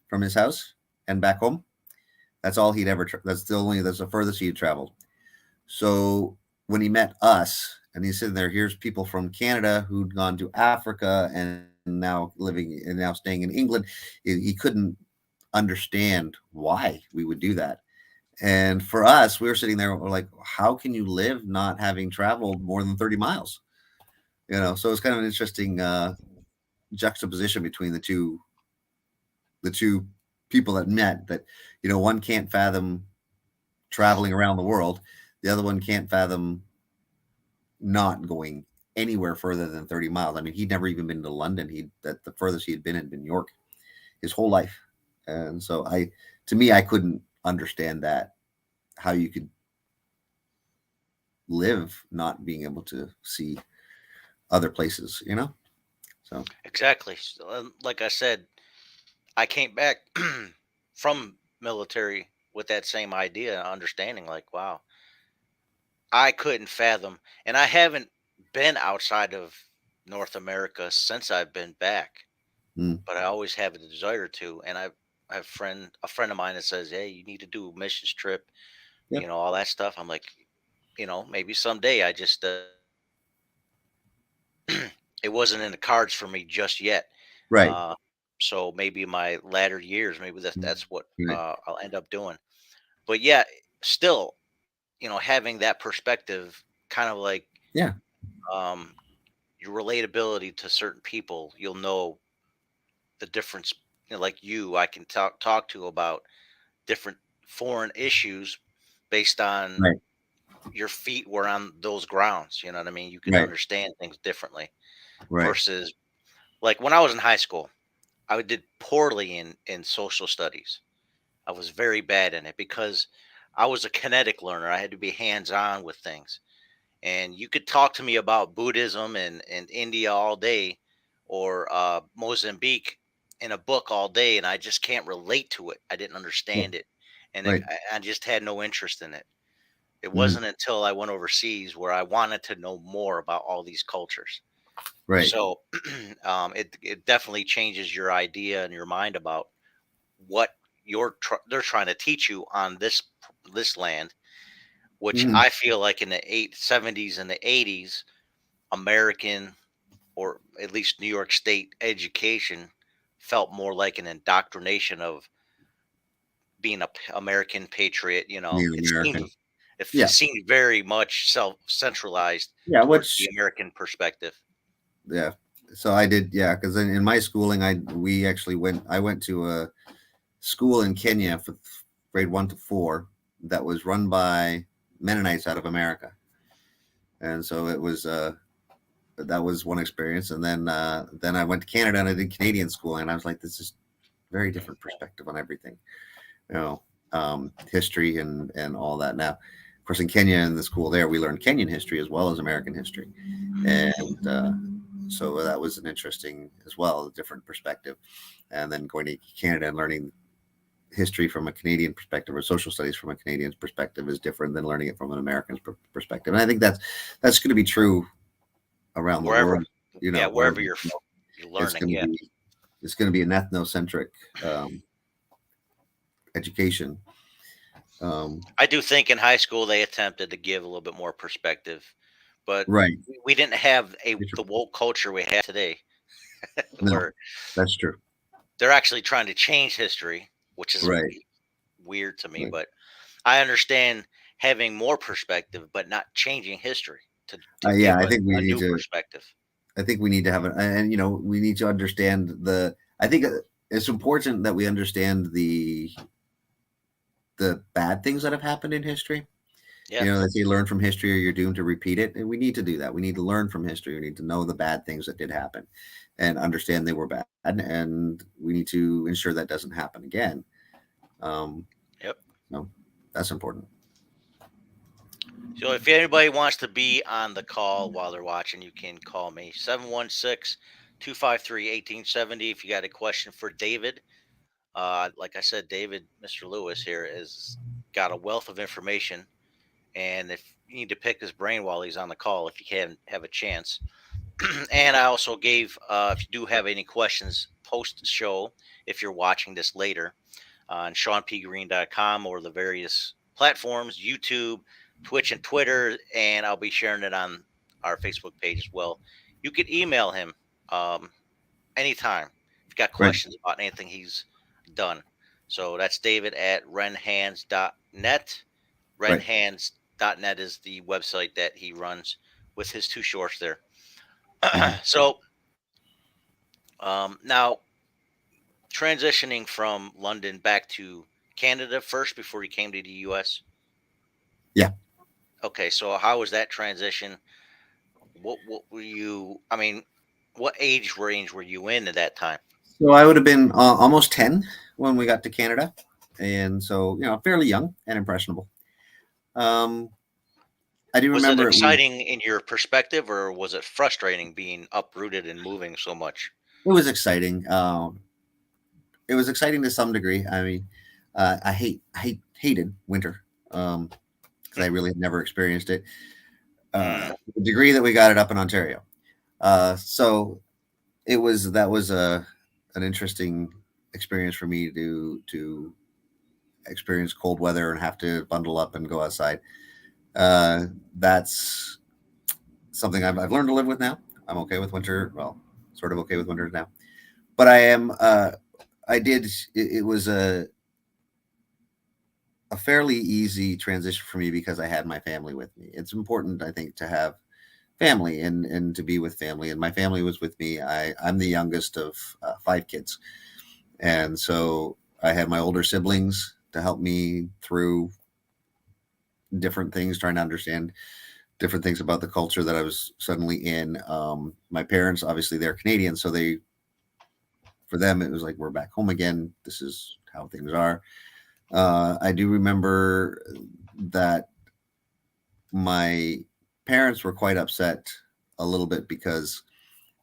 from his house and back home. That's all he'd ever. That's the furthest he'd traveled. So when he met us, and he's sitting there, here's people from Canada who'd gone to Africa and now staying in England. He couldn't understand why we would do that. And for us, we were sitting there, we're like, how can you live not having traveled more than 30 miles? So it's kind of an interesting juxtaposition between the two people that met that, one can't fathom traveling around the world. The other one can't fathom not going anywhere further than 30 miles. I mean, he'd never even been to London. That the furthest he had been York his whole life. And so to me, I couldn't understand that, how you could live not being able to see other places. So Exactly. So, like I said, I came back from military with that same idea, understanding like, wow, I couldn't fathom, and I haven't been outside of North America since I've been back, mm, but I always have a desire to. And I have a friend of mine that says, "Hey, you need to do a missions trip," yeah, all that stuff. I'm like, maybe someday. I just it wasn't in the cards for me just yet. right, Uh, so maybe my latter years, maybe mm, that's what right, I'll end up doing. But yeah, still, having that perspective, kind of like yeah, um, your relatability to certain people, you'll know the difference. Like I can talk to about different foreign issues based on right, your feet were on those grounds. You know what I mean? You can right, understand things differently right, versus like when I was in high school, I did poorly in social studies. I was very bad in it because I was a kinetic learner. I had to be hands on with things. And you could talk to me about Buddhism and India all day or Mozambique. in a book all day and I just can't relate to it. I didn't understand it, and Right. I just had no interest in it. It Mhm. wasn't until I went overseas where I wanted to know more about all these cultures. Right. So it definitely changes your idea and your mind about what they're trying to teach you on this land, which Mhm. I feel like in the 70s and the 80s, American, or at least New York State education, felt more like an indoctrination of being a American patriot. Being It seemed American. it Yeah. seemed very much self centralized Yeah. towards the Which, American perspective. yeah. So I did, yeah, because in my schooling, I went to a school in Kenya for grade 1 to 4 that was run by Mennonites out of America, and so it was that was one experience, and then I went to Canada and I did Canadian school, and I was like, this is very different perspective on everything, you know, history and all that. Now, of course, in Kenya in the school there, we learned Kenyan history as well as American history, and so that was an interesting as well, a different perspective. And then going to Canada and learning history from a Canadian perspective or social studies from a Canadian's perspective is different than learning it from an American's perspective. And I think that's going to be true around the Wherever, world. You yeah, know, wherever wherever you go, you're it's learning, going to yeah. be it's going to be an ethnocentric education. Um, I do think in high school they attempted to give a little bit more perspective, but right. we didn't have the woke culture we have today, No, where that's true. they're actually trying to change history, which is Right. weird to me. Right. But I understand having more perspective, but not changing history to Yeah, give I think we a need new to. perspective. I think we need to have it, and we need to understand the. I think it's important that we understand the bad things that have happened in history. Yeah, They say learn from history or you're doomed to repeat it. And we need to do that. We need to learn from history. We need to know the bad things that did happen and understand they were bad. And we need to ensure that doesn't happen again. Um, yep. no, that's important. So if anybody wants to be on the call while they're watching, you can call me 716-253-1870 if you got a question for David. Like I said, David, Mr. Lewis here, is got a wealth of information, and if you need to pick his brain while he's on the call, if you can have a chance. And I also gave, if you do have any questions post show, if you're watching this later, on ShawnPGreene.com or the various platforms, YouTube, Twitch, and Twitter, and I'll be sharing it on our Facebook page as well. You can email him um, anytime if you got Right. questions about anything he's done. So that's David at renhands.net. Right. Renhands.net is the website that he runs with his two shorts there. Mhm. So now transitioning from London back to Canada first before you came to the US. Yeah. Okay, so how was that transition? What were you? I mean, what age range were you in at that time? So I would have been almost 10 when we got to Canada. And so, fairly young and impressionable. Um, I do Was it remember exciting in your perspective, or was it frustrating being uprooted and moving so much? it was exciting. It was exciting to some degree. I mean, hated winter because I really had never experienced it. The degree that we got it up in Ontario, so that was an interesting experience for me to experience cold weather and have to bundle up and go outside. That's something I've learned to live with now. I'm okay with winter. Well, sort of okay with winter now, but I am. I did. It was a fairly easy transition for me because I had my family with me. It's important, I think, to have family and to be with family. And my family was with me. I'm the youngest of 5 kids, and so I had my older siblings to help me through different things, trying to understand different things about the culture that I was suddenly in. My parents, obviously, they're Canadian, so for them it was like we're back home again. This is how things are. I do remember that my parents were quite upset a little bit because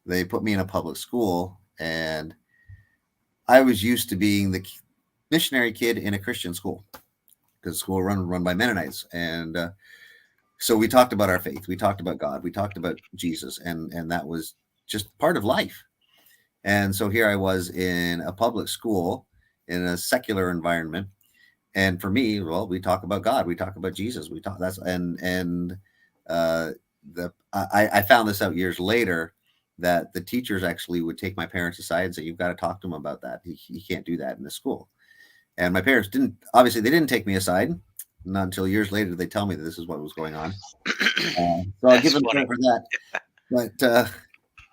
they put me in a public school and I was used to being the missionary kid in a Christian school, because school run by Mennonites, and so we talked about our faith, we talked about God, we talked about Jesus, and that was just part of life. And so here I was in a public school in a secular environment, and for me, well, we talk about God, we talk about Jesus, we talk that's and uh, I found this out years later, that the teachers actually would take my parents aside and say, "You've got to talk to him about that. He can't do that in the school." And my parents didn't, obviously, they didn't take me aside. Not until years later did they tell me that this is what was going on. So I'll give That's them funny. credit for that.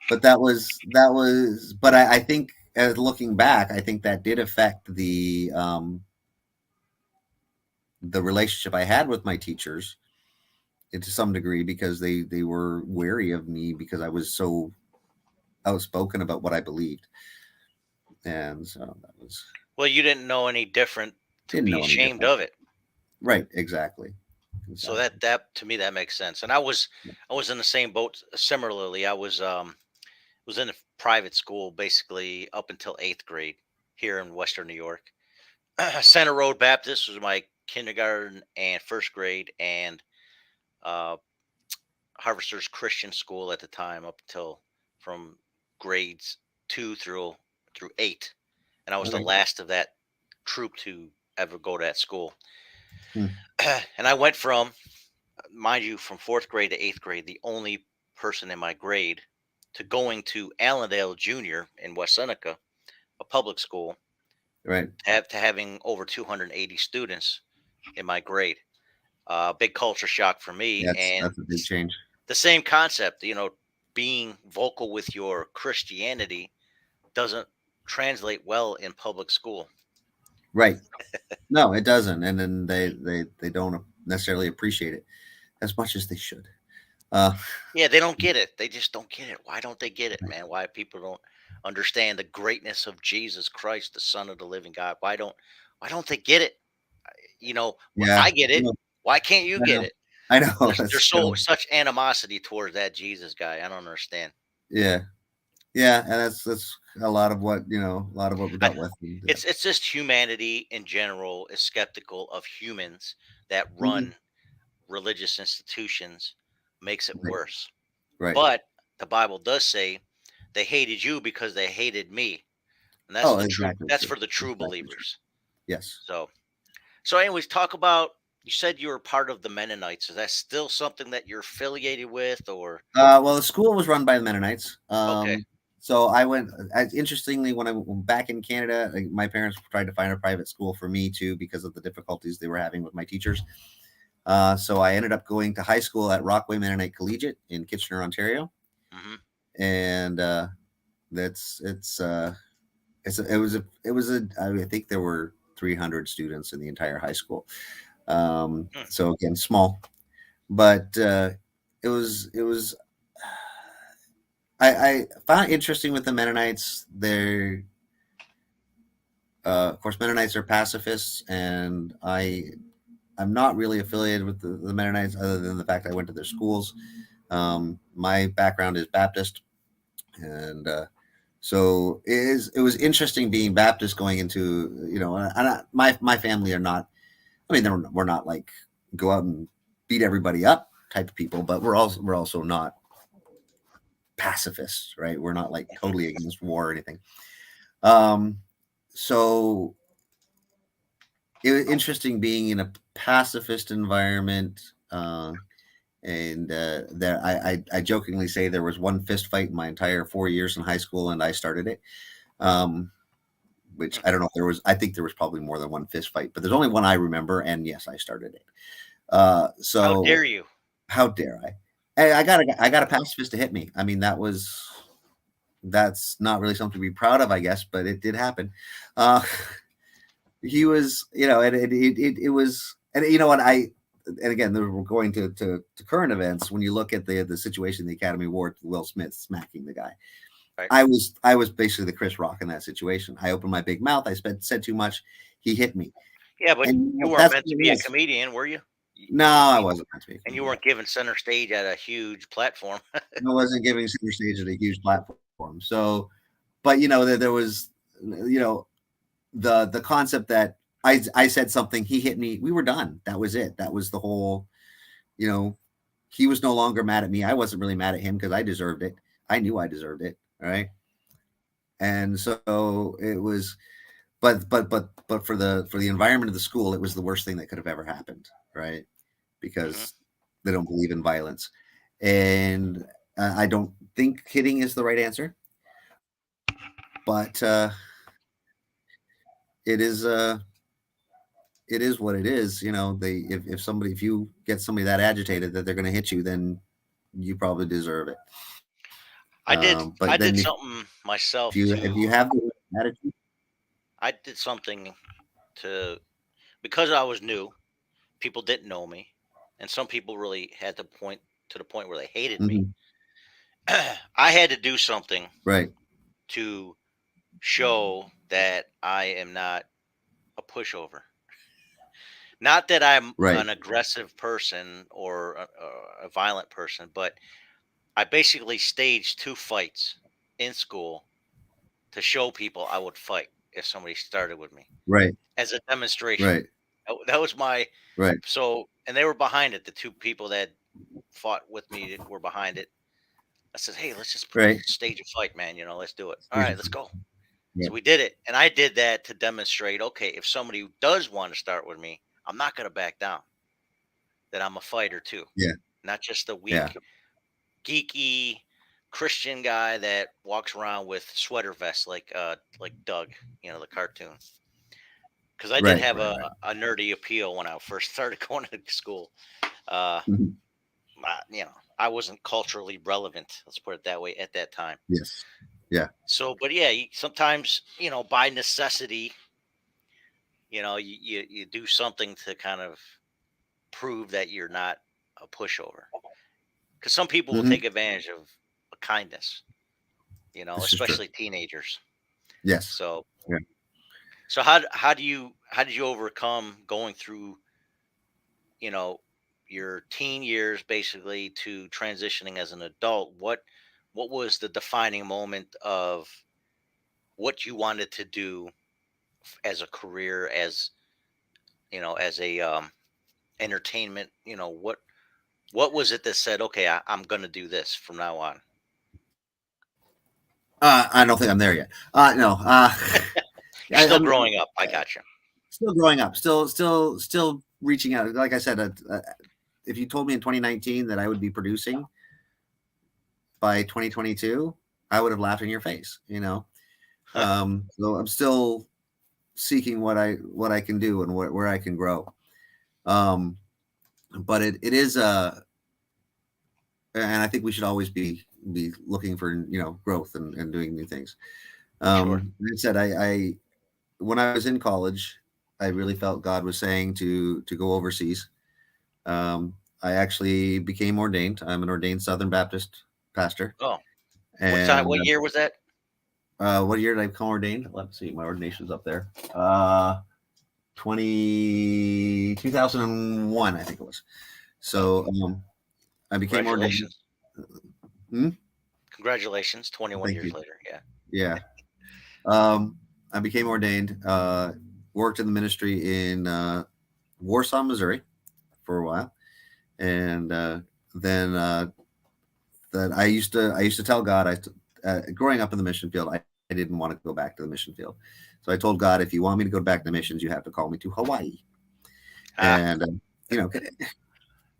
But that was. But I think, as looking back, I think that did affect the relationship I had with my teachers to some degree, because they were wary of me because I was so outspoken about what I believed, and so that was Well, you didn't know any different to didn't be know any ashamed different. of it. Right? Exactly. So Exactly. that to me that makes sense. And I was in the same boat similarly. I was in a private school basically up until 8th grade here in Western New York. Center Road Baptist was my kindergarten and first grade, and uh, Harvester's Christian School at the time up until from grades 2 through 8, and I was the Right. last of that troop to ever go to that school. Hmm. And I went from, mind you, from 4th grade to 8th grade, the only person in my grade, to going to Allendale Junior in West Seneca, a public school, Right. to having over 280 students in my grade. Big culture shock for me, and That's a big change. the same concept. Being vocal with your Christianity doesn't translate well in public school. Right. No, it doesn't, and then they don't necessarily appreciate it as much as they should. Uh, Yeah, they don't get it. They just don't get it. Why don't they get it, right. man? Why people don't understand the greatness of Jesus Christ, the Son of the Living God? Why don't they get it? Yeah. I get it. No, Why can't you I get know. it? I know. There's That's kind so of, such animosity towards that Jesus guy. I don't understand. yeah. Yeah, and that's a lot of what a lot of what we I, dealt with. And, it's just humanity in general is skeptical of humans that mhm. run religious institutions, makes it Right. worse. Right. But the Bible does say they hated you because they hated me, and that's Oh, the true. exactly That's true. for the true Exactly true. believers. Yes. So, anyways, talk about. You said you were part of the Mennonites. Is that still something that you're affiliated with, or Well, the school was run by the Mennonites. okay? So I went. Interestingly, when I went back in Canada, like, my parents tried to find a private school for me too, because of the difficulties they were having with my teachers. So I ended up going to high school at Rockaway Mennonite Collegiate in Kitchener, Ontario, Hmm. and that's it was a I think there were 300 students in the entire high school. So again, small, but it was I found it interesting with the Mennonites. Of course, Mennonites are pacifists, and I'm not really affiliated with the Mennonites, other than the fact I went to their schools. My background is Baptist, and so it was interesting being Baptist going into, my family are not. I mean, we're not like go out and beat everybody up type of people, but we're also not pacifists, right? We're not like totally against war or anything. Um, so it was interesting being in a pacifist environment. And there, I jokingly say there was one fist fight in my entire 4 years in high school, and I started it. Which I don't know if there was. I think there was probably more than one fist fight, but there's only one I remember, and yes, I started it. How So dare you? how dare I? Hey, I got a pacifist to hit me. I mean, that's not really something to be proud of, I guess, but it did happen. Uh, he was, it was, and you know what, and again, we're going to current events. When you look at the situation, the Academy Award, Will Smith smacking the guy, Right? I was basically the Chris Rock in that situation. I opened my big mouth, said too much, he hit me, Yeah, but and you weren't that's meant what to it be a was. comedian, were you? No, I wasn't meant to be a And you comedian. weren't given center stage at a huge platform. I wasn't giving center stage at a huge platform. So, but there was you know, the concept that I said something, he hit me, we were done. That was it. That was the whole, you know, he was no longer mad at me. I wasn't really mad at him because I deserved it. I knew I deserved it. All right. And so it was, but for the environment of the school, it was the worst thing that could have ever happened. Right. Hmm. Because they don't believe in violence. And I don't think hitting is the right answer, but it is, it is what it is. You know, they, if you get somebody that agitated that they're going to hit you, then you probably deserve it. But I then did something if myself you to. have the attitude, I did something to because I was new. People didn't know me, and some people really had to the point where they hated me. mhm, I had to do something right, to show that I am not a pushover. Not that I'm right, an aggressive person or a violent person, but I basically staged two fights in school to show people I would fight if somebody started with me right, as a demonstration. right, That was my right, so, and they were behind it. The two people that fought with me were behind it. I said, "Hey, let's just right, stage a fight, man. You know, let's do it. All yeah, right, let's go." yeah, So we did it, and I did that to demonstrate. Okay, if somebody does want to start with me, I'm not going to back down. That I'm a fighter too, yeah, not just a yeah, weak, geeky Christian guy that walks around with sweater vests like Doug, you know, the cartoon. Because I did right, have right, right, a nerdy appeal when I first started going to school. Uh, mhm, you know, I wasn't culturally relevant. Let's put it that way at that time. yes, yeah, So, but yeah, sometimes you know by necessity, you know, you do something to kind of prove that you're not a pushover. Because some people will hmm, take advantage of a kindness, you know, this is true. especially teenagers. Yes, So, yeah. so how did you overcome going through, you know, your teen years basically to transitioning as an adult? What was the defining moment of what you wanted to do as a career, as you know, as a entertainment? You know, what was it that said, okay, I'm going to do this from now on? I don't think I'm there yet. No, You're still I'm growing up. I got you. still growing up, still reaching out. Like I said, if you told me in 2019 that I would be producing by 2022, I would have laughed in your face. You know, so I'm still seeking what I can do and where I can grow. Um, but it is and I think we should always be looking for growth and doing new things. Sure. Like I said, I when I was in college, I really felt God was saying to go overseas. I actually became ordained. I'm an ordained Southern Baptist pastor. Oh, what time? And What year was that? what year did I become ordained? Let's see, my ordination's up there. 2001, I think it was. Oh, So I became ordained. congratulations. Hmm? Congratulations. 21 Thank years you. later. Yeah. Yeah. I became ordained. Worked in the ministry in Warsaw, Missouri, for a while, and then that I used to tell God, growing up in the mission field, I didn't want to go back to the mission field, so I told God, if you want me to go back to missions, you have to call me to Hawaii, Ah, and you know,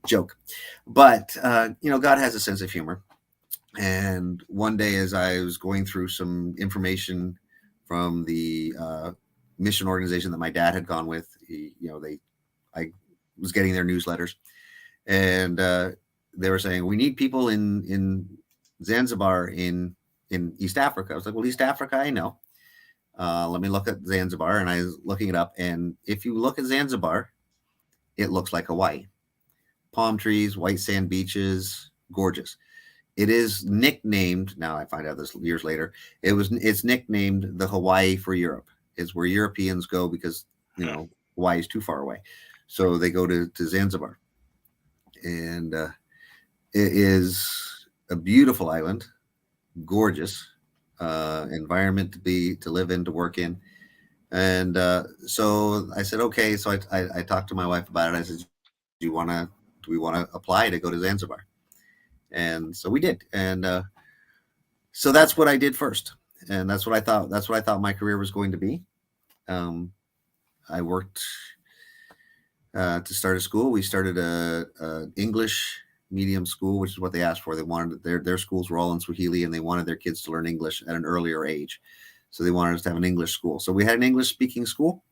joke, but God has a sense of humor. And one day, as I was going through some information from the mission organization that my dad had gone with, I was getting their newsletters, and they were saying we need people in Zanzibar in East Africa. I was like, well, East Africa, I know. Let me look at Zanzibar, and I was looking it up. And if you look at Zanzibar, it looks like Hawaii: palm trees, white sand beaches, gorgeous. It is nicknamed, now I find out this years later, it's nicknamed the Hawaii for Europe. It's where Europeans go because hmm. Hawaii is too far away, so they go to Zanzibar. And it is a beautiful island, gorgeous. environment to live in, to work in. And so I said, okay. So I talked to my wife about it. I said, do we want to apply to go to Zanzibar? And so we did. And so that's what I did first. And that's what I thought my career was going to be. Um, I worked to start a school. We started a English medium school, which is what they asked for. They wanted their schools were all in Swahili, and they wanted their kids to learn English at an earlier age. So they wanted us to have an English school. So we had an English speaking school.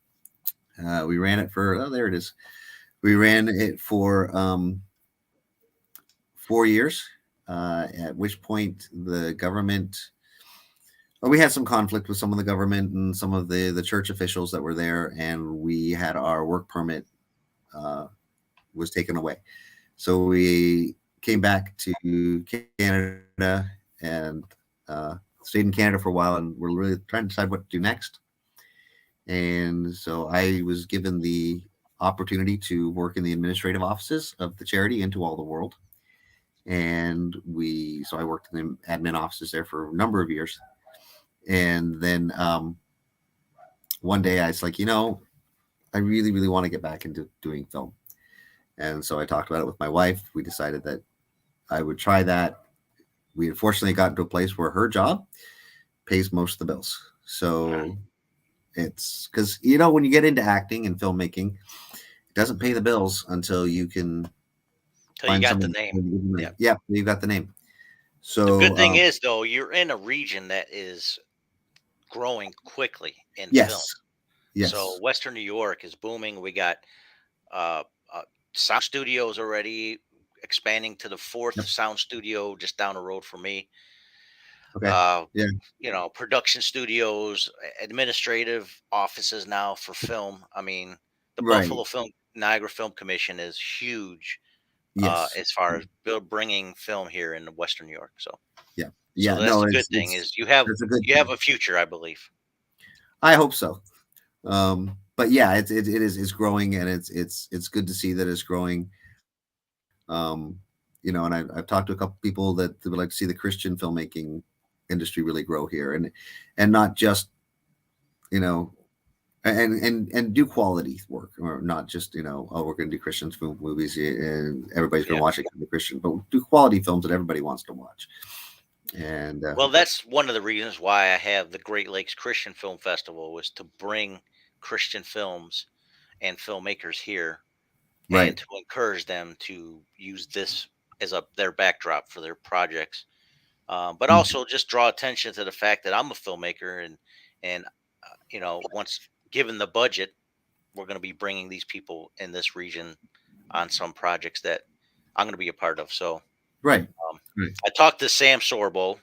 We ran it for there it is. We ran it for 4 years. At which point the government. Well, we had some conflict with some of the government and some of the church officials that were there, and we had our work permit was taken away. So we came back to Canada and stayed in Canada for a while, and we're really trying to decide what to do next. And so I was given the opportunity to work in the administrative offices of the charity Into All the World. And so I worked in the admin offices there for a number of years. And then one day I was like, I really, really want to get back into doing film. And so I talked about it with my wife. We decided that I would try that. We unfortunately got to a place where her job pays most of the bills. So it's because, when you get into acting and filmmaking, it doesn't pay the bills until you can Till you got the name. Yeah. Yeah, you got the name. So The good thing is, though, you're in a region that is growing quickly in yes. film. Yes. So Western New York is booming. We got uh, sound studios already expanding to the fourth Yep. sound studio just down the road from me. Okay. Yeah. Production studios, administrative offices now for film. I mean, the Right. Buffalo Niagara Film Commission is huge Yes. as far as bringing film here in Western New York. So Yeah. so Yeah. that's No, the good thing is you have it's a good thing. a future, I believe. I hope so. But yeah, it's growing, and it's good to see that it's growing. And I've talked to a couple people that would like to see the Christian filmmaking industry really grow here, and not just and do quality work, or not just we're going to do Christian film movies and everybody's going to watch it because they're Christian, but do quality films that everybody wants to watch. And Well, that's one of the reasons why I have the Great Lakes Christian Film Festival, was to bring Christian films and filmmakers here and right. to encourage them to use this as their backdrop for their projects, but Mhm. also just draw attention to the fact that I'm a filmmaker, and once given the budget, we're going to be bringing these people in this region on some projects that I'm going to be a part of. So Right. um, I talked to Sam Sorbo,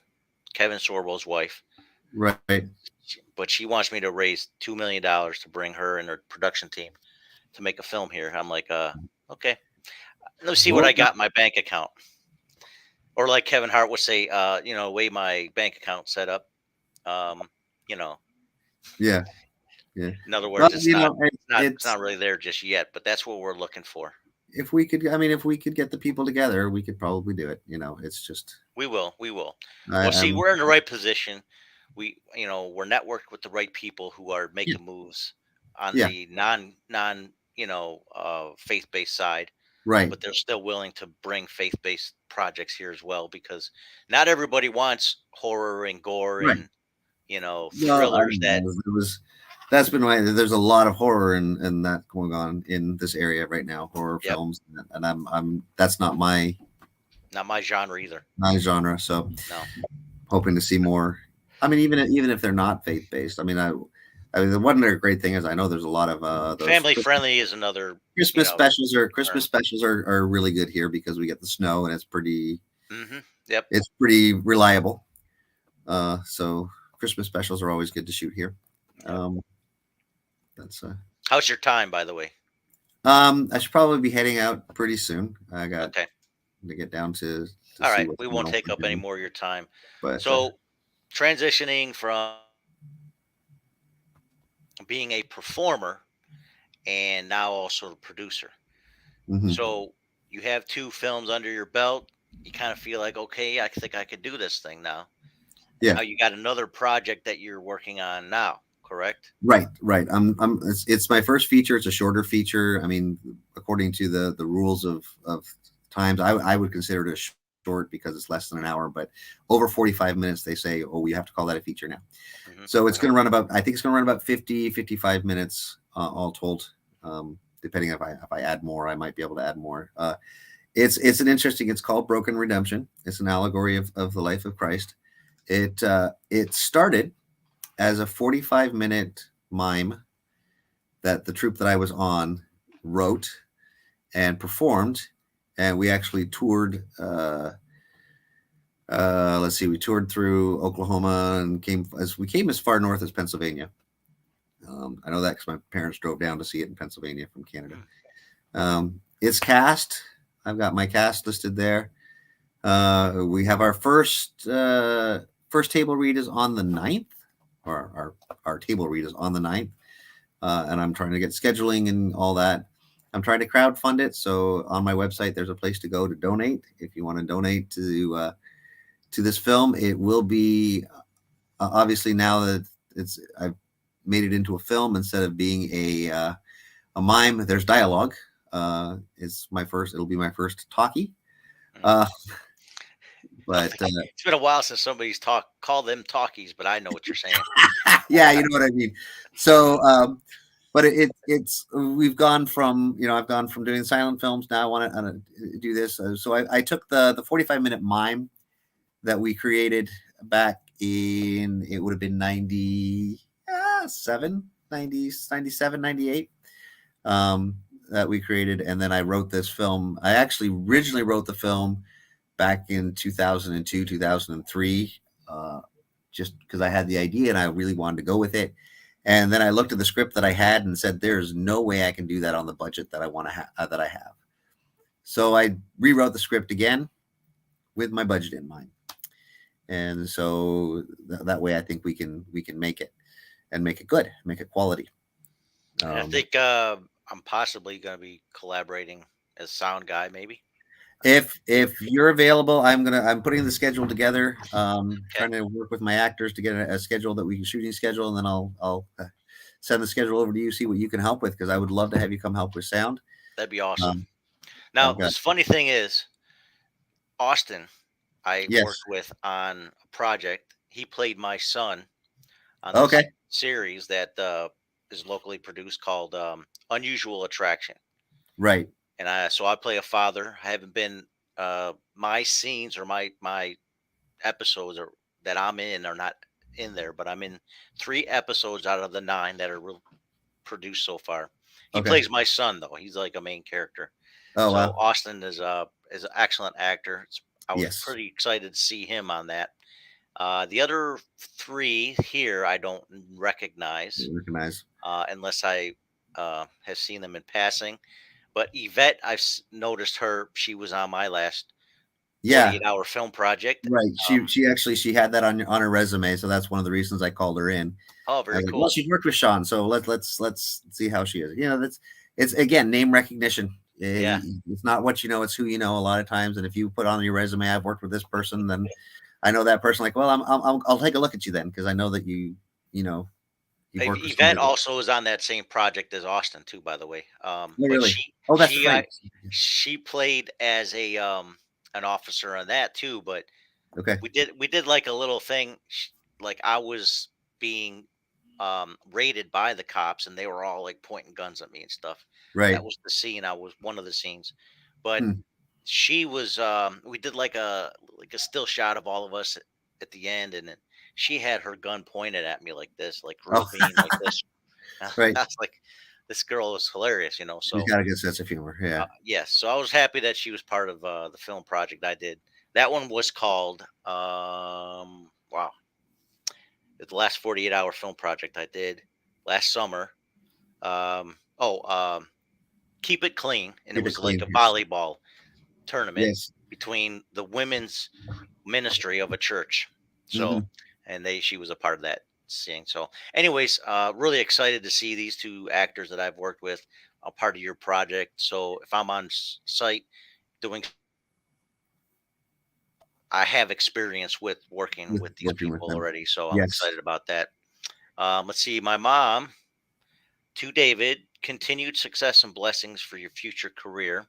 Kevin Sorbo's wife, Right. but she wants me to raise $2 million to bring her and her production team to make a film here. I'm like, okay, let's see what Well, I got in my bank account. Or like Kevin Hart would say, way my bank account set up. Um, you know, yeah. Yeah. in other Well, words, it's not it's it's not really there just yet, but that's what we're looking for. if we could get the people together, we could probably do it. It's just We will. I, Well, see, I'm we're in the right position. We're networked with the right people who are yeah, making moves on yeah, the non faith based side, right, but they're still willing to bring faith based projects here as well, because not everybody wants horror and gore right. and Well, I thrillers don't that. know. That's been why there's a lot of horror and that going on in this area right now, horror Yep, films, and I'm that's not my not my genre either. genre. So No. hoping to see more. I mean, even if they're not faith based, the one other great thing is I know there's a lot of those Family friendly is another. Christmas specials term. are really good here because we get the snow and it's pretty Yep. it's pretty reliable. So Christmas specials are always good to shoot here. That's How's your time, by the way? I should probably be heading out pretty soon. I got Okay. to get down to All see right. what's We going won't on take for up any dinner. more of your time. But So, transitioning from being a performer and now also a producer. mhm. So, you have two films under your belt. You kind of feel like, okay, I think I could do this thing now. And Yeah. now you got another project that you're working on now, correct? Right. It's my first feature. It's a shorter feature. I mean, according to the rules of times, I would consider it a short because it's less than an hour. But over 45 minutes, they say, oh, we have to call that a feature now. Hmm. So it's going to run about. I think it's going to run about 55 minutes all told. Depending if I add more, I might be able to add more. It's an interesting. It's called Broken Redemption. It's an allegory of the life of Christ. It started as a 45-minute mime that the troupe that I was on wrote and performed, and we actually toured. Let's see, we toured through Oklahoma and came as far north as Pennsylvania. I know that because my parents drove down to see it in Pennsylvania from Canada. It's cast. I've got my cast listed there. We have our first table read is on the 9th, or our table read is on the 9th. And I'm trying to get scheduling and all that. I'm trying to crowdfund it. So on my website, there's a place to go to donate. If you want to donate to this film, it will be obviously now that I've made it into a film instead of being a mime. There's dialogue. It'll be my first talkie. But It's been a while since somebody's called them talkies, but I know what you're saying. yeah, you know what I mean. So, but it's we've gone from I've gone from doing silent films. Now I want to do this. So I took the 45-minute mime that we created back in, it would have been 97, 97, 98. That we created, and then I wrote this film. I actually originally wrote the film back in 2002, 2003, just because I had the idea and I really wanted to go with it. And then I looked at the script that I had and said, "There's no way I can do that on the budget that I want to that I have." So I rewrote the script again with my budget in mind, and so that way I think we can make it and make it good, make it quality. And I think I'm possibly going to be collaborating as sound guy, maybe. If you're available, I'm putting the schedule together. Okay, Trying to work with my actors to get a schedule that we can shooting schedule, and then I'll send the schedule over to you. See what you can help with, because I would love to have you come help with sound. that'd be awesome. Um, Now, I've got this funny thing is, Austin, I yes, worked with on a project. He played my son on this okay, series that is locally produced called Unusual Attraction. right, And I play a father. I haven't been my scenes or my episodes that I'm in are not in there, but I'm in 3 episodes out of the 9 that are produced so far. He okay. plays my son though. He's like a main character. Oh So wow, Austin is an excellent actor. I was yes, pretty excited to see him on that. The other 3 here I don't recognize recognize. unless I have seen them in passing. But Yvette, noticed her. She was on my last Yeah, 48-hour film project. right. She had that on her resume, so that's one of the reasons I called her in. Oh, I very was like, well, cool. she's worked with Shawn, so let's see how she is. It's again name recognition. Yeah. It's not what you know, it's who you know. A lot of times, and if you put on your resume, I've worked with this person, then I know that person. Like, well, I'll take a look at you then, because I know that you've worked with Yvette somebody. also is on that same project as Austin too, by the way. Oh, But really? Oh, that's right. she played as a an officer on that too. But Okay, we did like a little thing. Like I was being raided by the cops, and they were all like pointing guns at me and stuff. That right. was the scene. I was one of the scenes, but Hmm. she was. We did like a still shot of all of us at the end, and then she had her gun pointed at me like this, like Oh, real mean, like this. I right. was like, this girl was hilarious, She's So got a good sense of humor. Yeah. yes, so I was happy that she was part of the film project I did. That one was called wow, the last 48-hour film project I did last summer. Keep It Clean, and it Keep it was like clean. a volleyball tournament Yes. between the women's ministry of a church. So, Hmm. and she was a part of that scene. So, anyways, really excited to see these 2 actors that I've worked with a part of your project. So, if I'm on site doing I have experience with working with with these working with people them. already, so I'm Yes. excited about that. Let's see. My mom to David, continued success and blessings for your future career.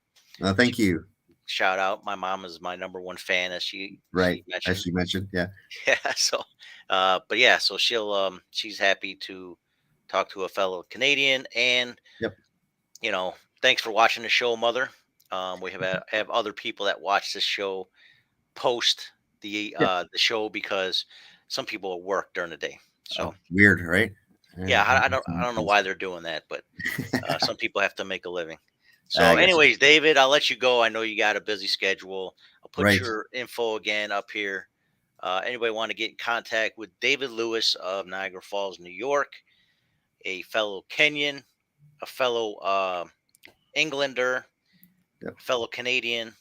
Thank you. Shout out. My mom is my number one fan, as Right. she As mentioned. you mentioned. Yeah. Yeah. So, but yeah, so she's happy to talk to a fellow Canadian, and Yep. thanks for watching the show, Mother. We have other people that watch this show post Yeah. the show because some people work during the day. So Weird, right? yeah, Yeah. I don't know why they're doing that, but some people have to make a living. So, I guess. anyways, David, I'll let you go. I know you got a busy schedule. I'll put Right. your info again up here. Anybody want to get in contact with David Lewis of Niagara Falls, New York, a fellow Kenyan, a fellow Englander, Yep. a fellow Canadian,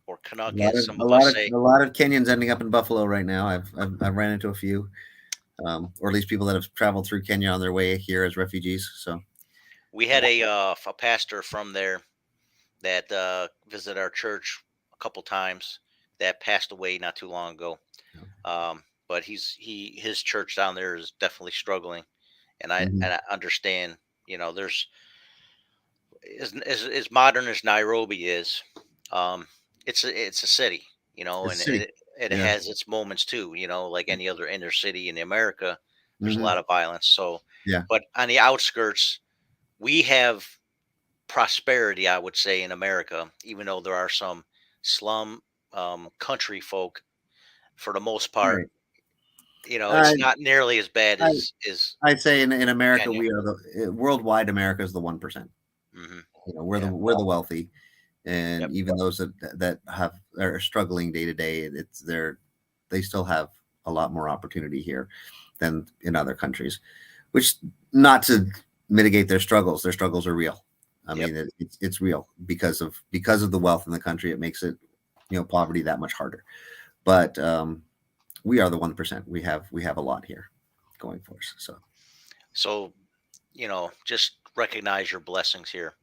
or A Canuck, lot as of some a of lot us of say. a lot of Kenyans ending up in Buffalo right now. I've ran into a few, or at least people that have traveled through Kenya on their way here as refugees. So We had a pastor from there that visited our church a couple times that passed away not too long ago. But his church down there is definitely struggling, and mhm. I understand. There's as modern as Nairobi is, um, it's a city, It's and a city. it Yeah. has its moments too, like any other inner city in America. There's a Hmm. lot of violence. So, Yeah. but on the outskirts, we have prosperity, I would say, in America, even though there are some slum country folk. For the most part, Right. it's I not nearly as bad I as I'd say in America Kenya. we are the worldwide America is the 1%. Hmm. We're the Yeah. wealthy, and Yep. even those that have are struggling day to day, they still have a lot more opportunity here than in other countries. Which, not to mitigate their struggles. Their struggles are real. I Yep. mean, it's real because of the wealth in the country. It makes it poverty that much harder. But we are the 1%. We have a lot here going for us. So So, just recognize your blessings here.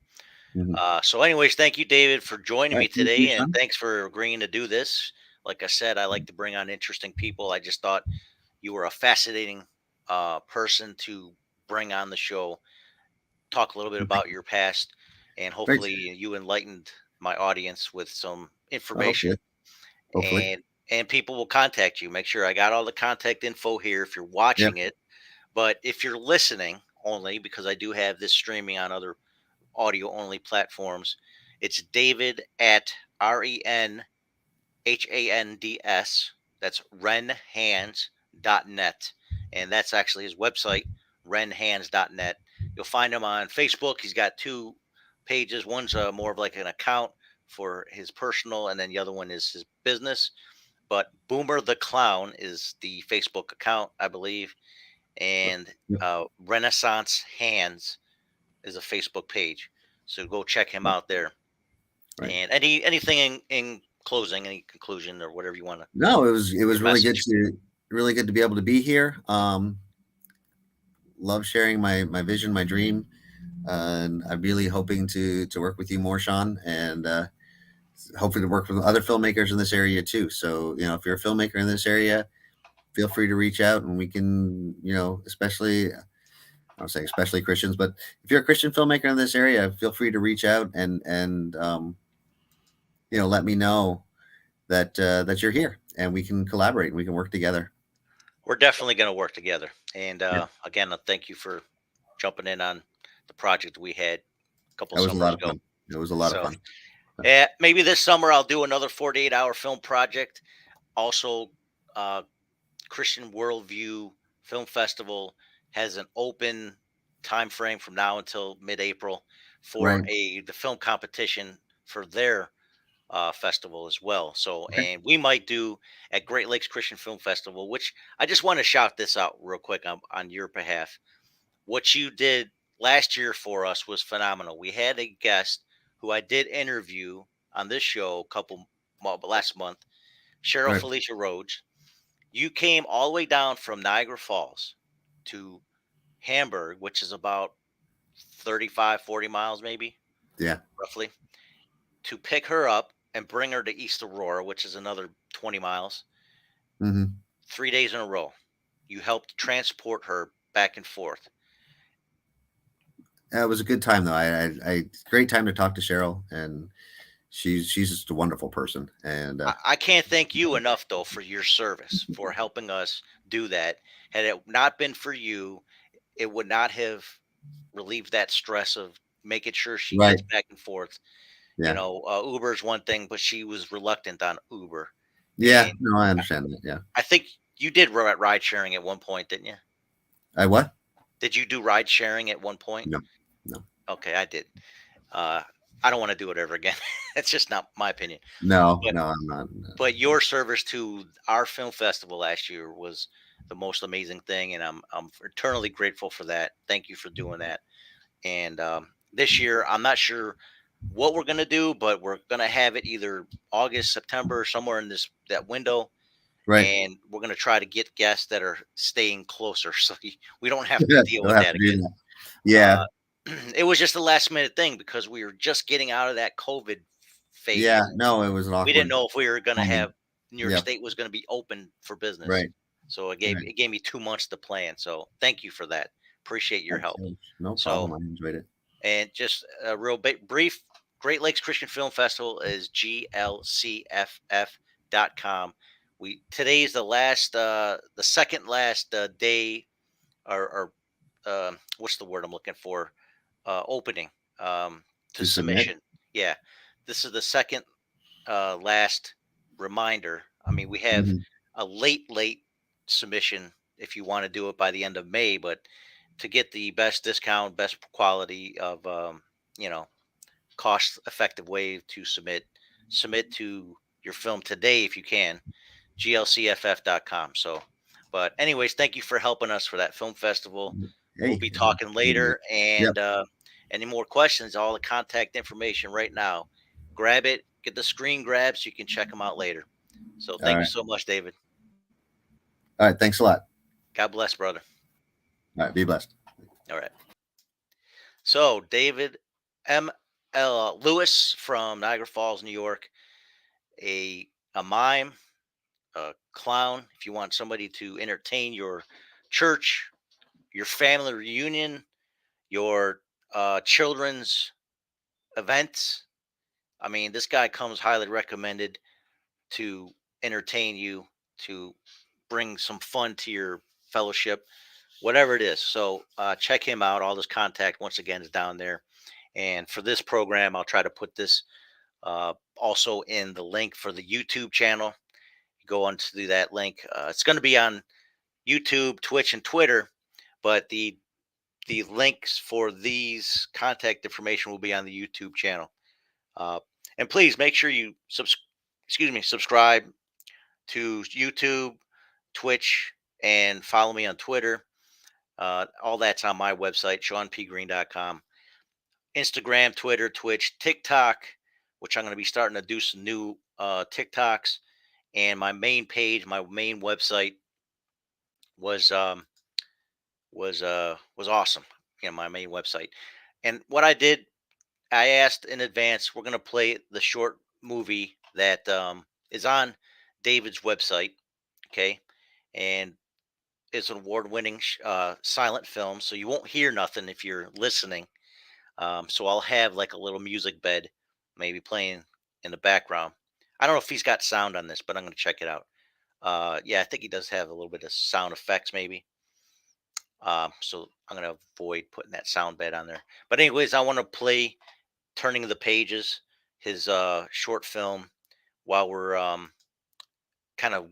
mhm. So, anyways, thank you, David, for joining All me right, thank you, today, and Sean. thanks for agreeing to do this. Like I said, I like to bring on interesting people. I just thought you were a fascinating person to bring on the show. Talk a little bit about your past, and Great. hopefully, you enlightened my audience with some information. Hopefully, hopefully. And people will contact you. Make sure I got all the contact info here if you're Yep. watching it. But if you're listening only, because I do have this streaming on other audio only platforms, it's David at RENHANDS. That's renhands.net. And that's actually his website, renhands.net. You'll find him on Facebook. He's got two pages. One's more of like an account for his personal, and then the other one is his business. But Boomer the Clown is the Facebook account, I believe, and Yep. Renaissance Hands is a Facebook page. So go check him Yep. out there. Right. And anything in closing, any conclusion or whatever you want to, No, it was your message. really good to be able to be here. Love sharing my vision, my dream, and I'm really hoping to work with you more, Sean, and hopefully to work with other filmmakers in this area too. So if you're a filmmaker in this area, feel free to reach out, and we can, especially, I don't say especially Christians, but if you're a Christian filmmaker in this area, feel free to reach out and let me know that you're here, and we can collaborate and we can work together. We're definitely going to work together. And Yeah, again, thank you for jumping in on the project we had a couple that was a summers lot of ago. fun. It was a lot of So, fun. maybe this summer I'll do another 48-hour film project. Also, uh, Christian Worldview Film Festival has an open time frame from now until mid-April for Right. the film competition for their festival as well. So, Okay. and we might do at Great Lakes Christian Film Festival, which I just want to shout this out real quick on your behalf. What you did last year for us was phenomenal. We had a guest who I did interview on this show last month, Cheryl Right. Felicia Rhodes. You came all the way down from Niagara Falls to Hamburg, which is about 35, 40 miles, maybe Yeah. roughly, to pick her up and bring her to East Aurora, which is another 20 miles, Hmm. 3 days in a row. You helped transport her back and forth. It was a good time though. Great time to talk to Cheryl, and she's just a wonderful person. And I can't thank you enough though for your service for helping us do that. Had it not been for you, it would not have relieved that stress of making sure she right, gets back and forth. You yeah, know, Uber is one thing, but she was reluctant on Uber. yeah. And No, I I, understand that. Yeah, I think you did ride sharing at one point, didn't you? I what? Did you do ride sharing at one point? No, no, Okay, I did. Uh, I don't want to do it ever again. That's just not my opinion. no, But no. I'm not. but your service to our film festival last year was the most amazing thing, and I'm eternally grateful for that. Thank you for doing that. And this year, I'm not sure what we're gonna do, but we're gonna have it either August, September, somewhere in that window, Right. and we're gonna try to get guests that are staying closer, so we don't have to deal They'll with have that to do again. that. Yeah, Uh, it was just a last minute thing because we were just getting out of that COVID yeah. phase. No, it was an We didn't awkward know if we were going to timing. have New York Yeah, State was going to be open for business. right, So right. it gave me 2 months to plan. So thank you for that. Appreciate your help. Absolutely. No So problem. I enjoyed it. and just a real brief, Great Lakes Christian Film Festival is glcff.com. Today's the last the second last day or what's the word I'm looking for? Opening to To submit. submission. Yeah, this is the second last reminder. I mean, we have Mhm. a late submission if you want to do it by the end of May, but to get the best discount, best quality of you know cost effective way to submit to your film today if you can, glcff.com. So, but anyways, thank you for helping us for that film festival. We'll Hey. be talking later, Yep. and any more questions, all the contact information right now. Grab it, get the screen grab so you can check them out later. So All thank you right. so much, David. All right. Thanks a lot. God bless, brother. All right. Be blessed. All right. So David M. L. Lewis from Niagara Falls, New York, a mime, a clown. If you want somebody to entertain your church, your family reunion, your children's events. I mean, this guy comes highly recommended to entertain you, to bring some fun to your fellowship, whatever it is. So check him out. All his contact, once again, is down there. And for this program, I'll try to put this also in the link for the YouTube channel. Go on to that link. It's going to be on YouTube, Twitch, and Twitter, but the links for these contact information will be on the YouTube channel. Uh, and please make sure you subscribe to YouTube, Twitch, and follow me on Twitter. All that's on my website, ShawnPGreene.com. Instagram, Twitter, Twitch, TikTok, which I'm going to be starting to do some new TikToks. And my main page, my main website was was awesome. You know, my main website. And what I did, I asked in advance, we're going to play the short movie that is on David's website. Okay. And it's an award winning silent film. So you won't hear nothing if you're listening. So I'll have like a little music bed maybe playing in the background. I don't know if he's got sound on this, but I'm going to check it out. Yeah, I think he does have a little bit of sound effects maybe. So I'm going to avoid putting that sound bed on there. But anyways, I want to play Turning the Pages, his short film, while we're kind of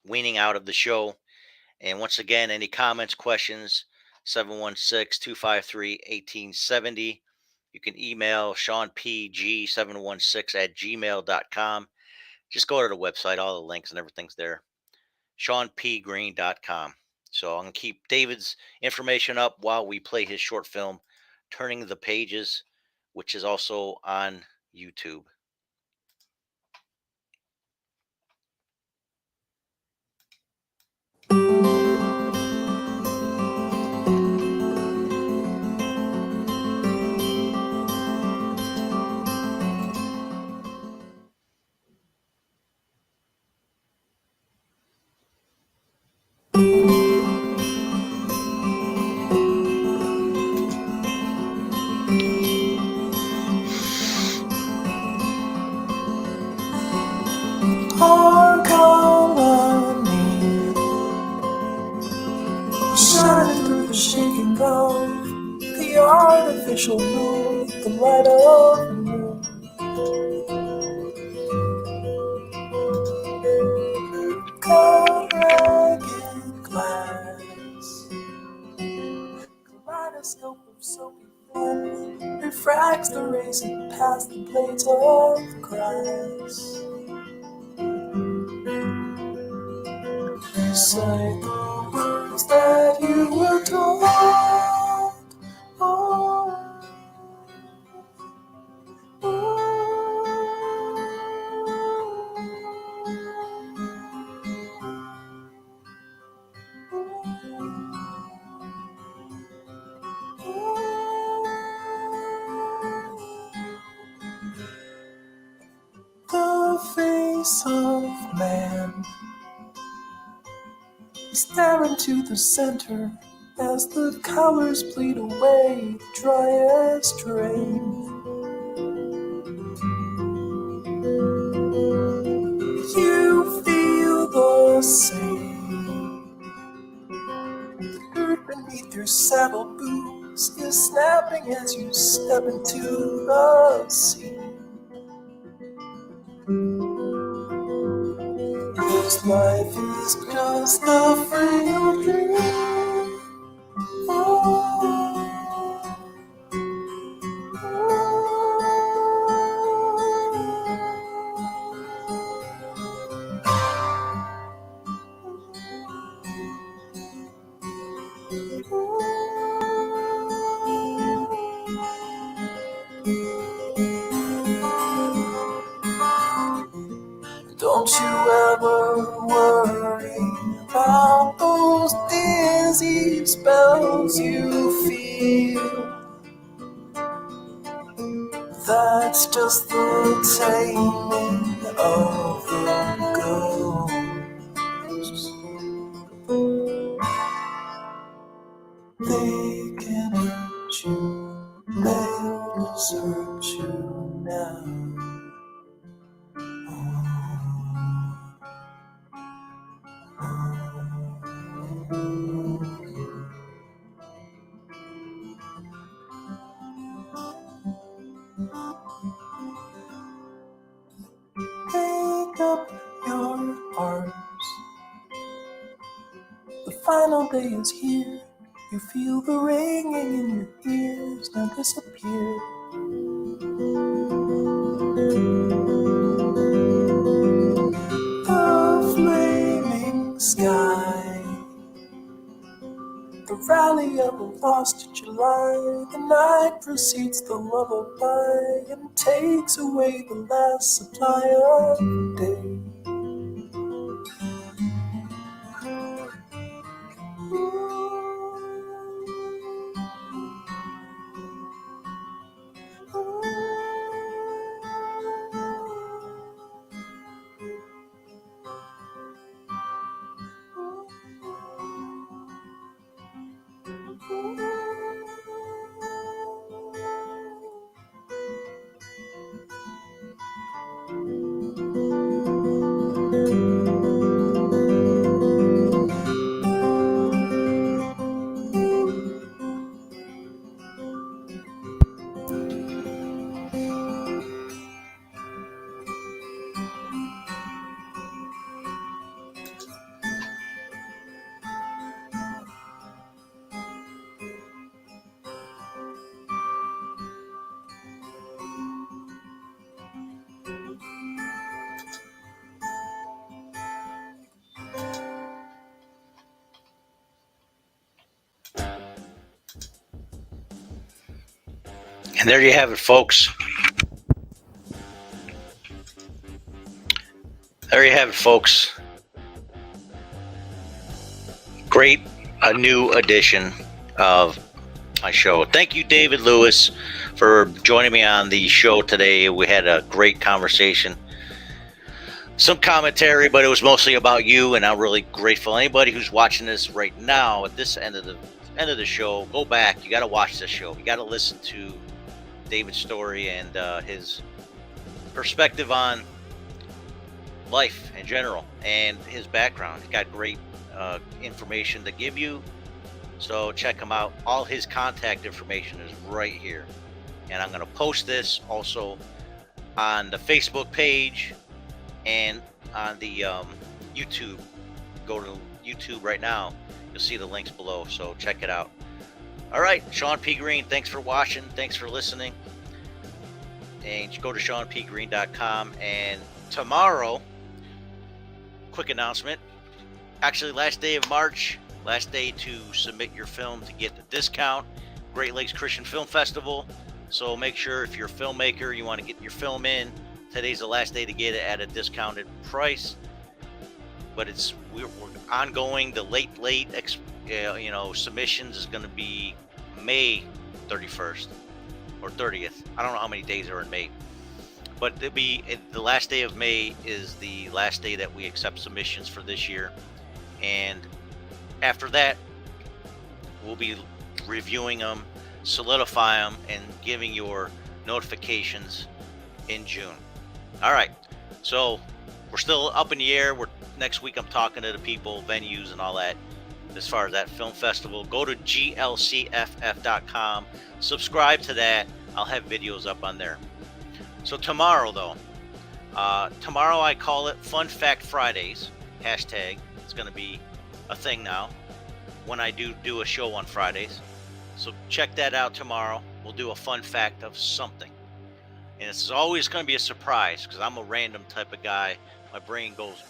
weaning out of the show. And once again, any comments, questions, 716-253-1870. You can email ShawnPG716 at gmail.com. Just go to the website, all the links and everything's there. ShawnPGreene.com. So I'm going to keep David's information up while we play his short film, Turning the Pages, which is also on YouTube. Our colony, shining through the shaking ground, the artificial moon, the light of the moon. Ragged glass, kaleidoscope of soapy film, refracts the rays and past the blades of grass. Recite the words that you were told. Oh, the face of man, stare into the center as the colors bleed away the driest rain. You feel the same. The dirt beneath your saddle boots is snapping as you step into the sea. This life is just a frail dream. Oh, don't you ever worry about those dizzy spells you feel. That's just the taming of the ghosts. They can hurt you, they'll desert you now. Make up your arms. The final day is here. You feel the ringing in your ears now disappear. The flaming sky, the rally of a lost July. The night precedes the lullaby and takes away the last supply of day. And there you have it, folks. There you have it, folks. Great, a new edition of my show. Thank you, David Lewis, for joining me on the show today. We had a great conversation. Some commentary, but it was mostly about you, and I'm really grateful. Anybody who's watching this right now at this end of the show, go back. You got to watch this show. You got to listen to David's story and his perspective on life in general and his background. He's got great information to give you. So check him out. All his contact information is right here. And I'm going to post this also on the Facebook page and on the YouTube. Go to YouTube right now. You'll see the links below. So check it out. All right, Shawn P. Greene, thanks for watching. Thanks for listening. And go to ShawnPGreene.com. And tomorrow, quick announcement. Actually, last day of March, last day to submit your film to get the discount. Great Lakes Christian Film Festival. So make sure if you're a filmmaker, you want to get your film in. Today's the last day to get it at a discounted price. But we're ongoing. The late submissions is going to be May 31st or 30th. I don't know how many days are in May. But it'll be the last day of May is the last day that we accept submissions for this year. And after that, we'll be reviewing them, solidify them, and giving your notifications in June. All right. So we're still up in the air. Next week I'm talking to the people, venues, and all that. As far as that film festival, go to glcff.com. Subscribe to that. I'll have videos up on there. So tomorrow, though, tomorrow I call it Fun Fact Fridays. Hashtag. It's going to be a thing now when I do a show on Fridays. So check that out tomorrow. We'll do a fun fact of something. And it's always going to be a surprise because I'm a random type of guy. My brain goes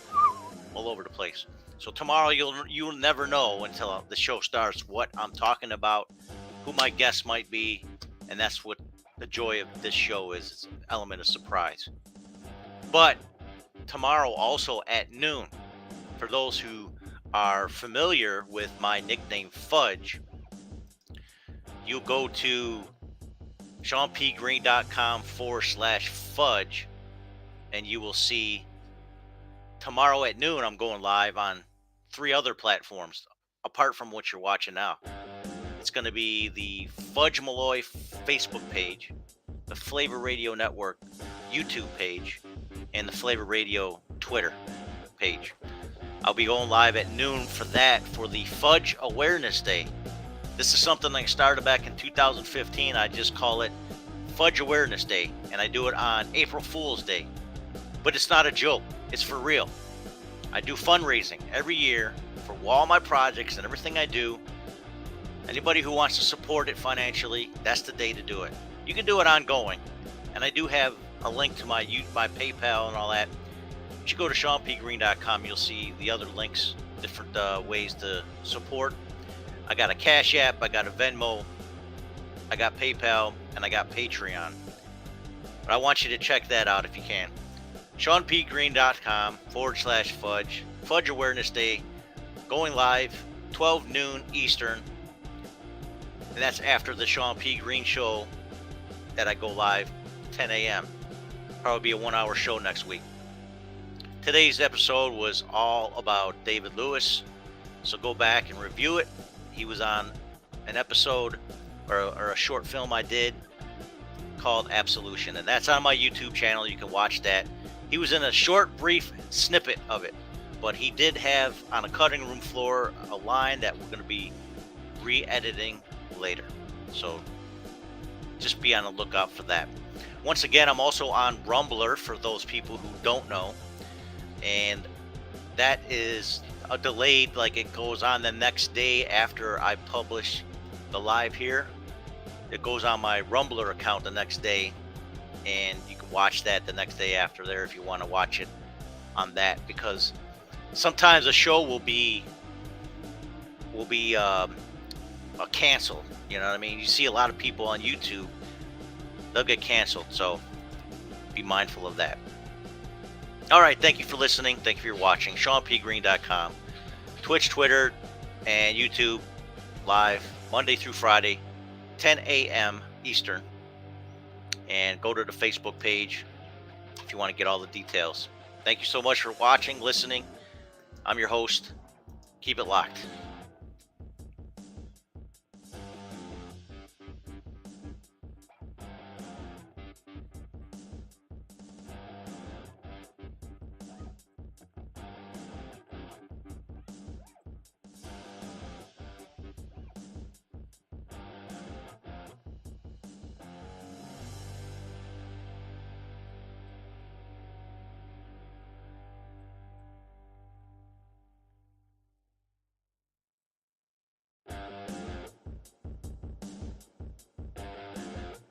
all over the place. So tomorrow you'll never know until the show starts what I'm talking about, who my guests might be, and that's what the joy of this show is. It's an element of surprise. But tomorrow also at noon, for those who are familiar with my nickname Fudge, you'll go to ShawnPGreene.com/Fudge, and you will see tomorrow at noon I'm going live on 3 other platforms apart from what you're watching now. It's going to be the Fudge Malloy Facebook page, the Flavor Radio Network YouTube page, and the Flavor Radio Twitter page. I'll be going live at noon for that for the Fudge Awareness Day. This is something I started back in 2015. I just call it Fudge Awareness Day, and I do it on April Fool's Day. But it's not a joke. It's for real. I do fundraising every year for all my projects and everything I do. Anybody who wants to support it financially, that's the day to do it. You can do it ongoing. And I do have a link to my PayPal and all that. If you go to ShawnPGreene.com, you'll see the other links, different ways to support. I got a Cash App, I got a Venmo, I got PayPal, and I got Patreon. But I want you to check that out if you can. ShawnPGreene.com/Fudge. Fudge Awareness Day, going live 12 noon Eastern. And that's after the Shawn P. Greene show that I go live 10 a.m. Probably be a 1-hour show next week. Today's episode was all about David Lewis, so go back and review it. He was on an episode or a short film I did called Absolution, and that's on my YouTube channel. You can watch that. He was in a short, brief snippet of it, but he did have on a cutting room floor a line that we're going to be re-editing later. So just be on the lookout for that. Once again, I'm also on Rumbler for those people who don't know. And that is a delayed, like it goes on the next day after I publish the live here. It goes on my Rumbler account the next day, and you can watch that the next day after there if you want to watch it on that, because sometimes a show will be canceled. You know what I mean? You see a lot of people on YouTube, they'll get canceled, so be mindful of that. All right, thank you for listening. Thank you for watching. ShawnPGreene.com, Twitch, Twitter, and YouTube live Monday through Friday, 10 a.m. Eastern. And go to the Facebook page if you want to get all the details. Thank you so much for watching, listening. I'm your host. Keep it locked.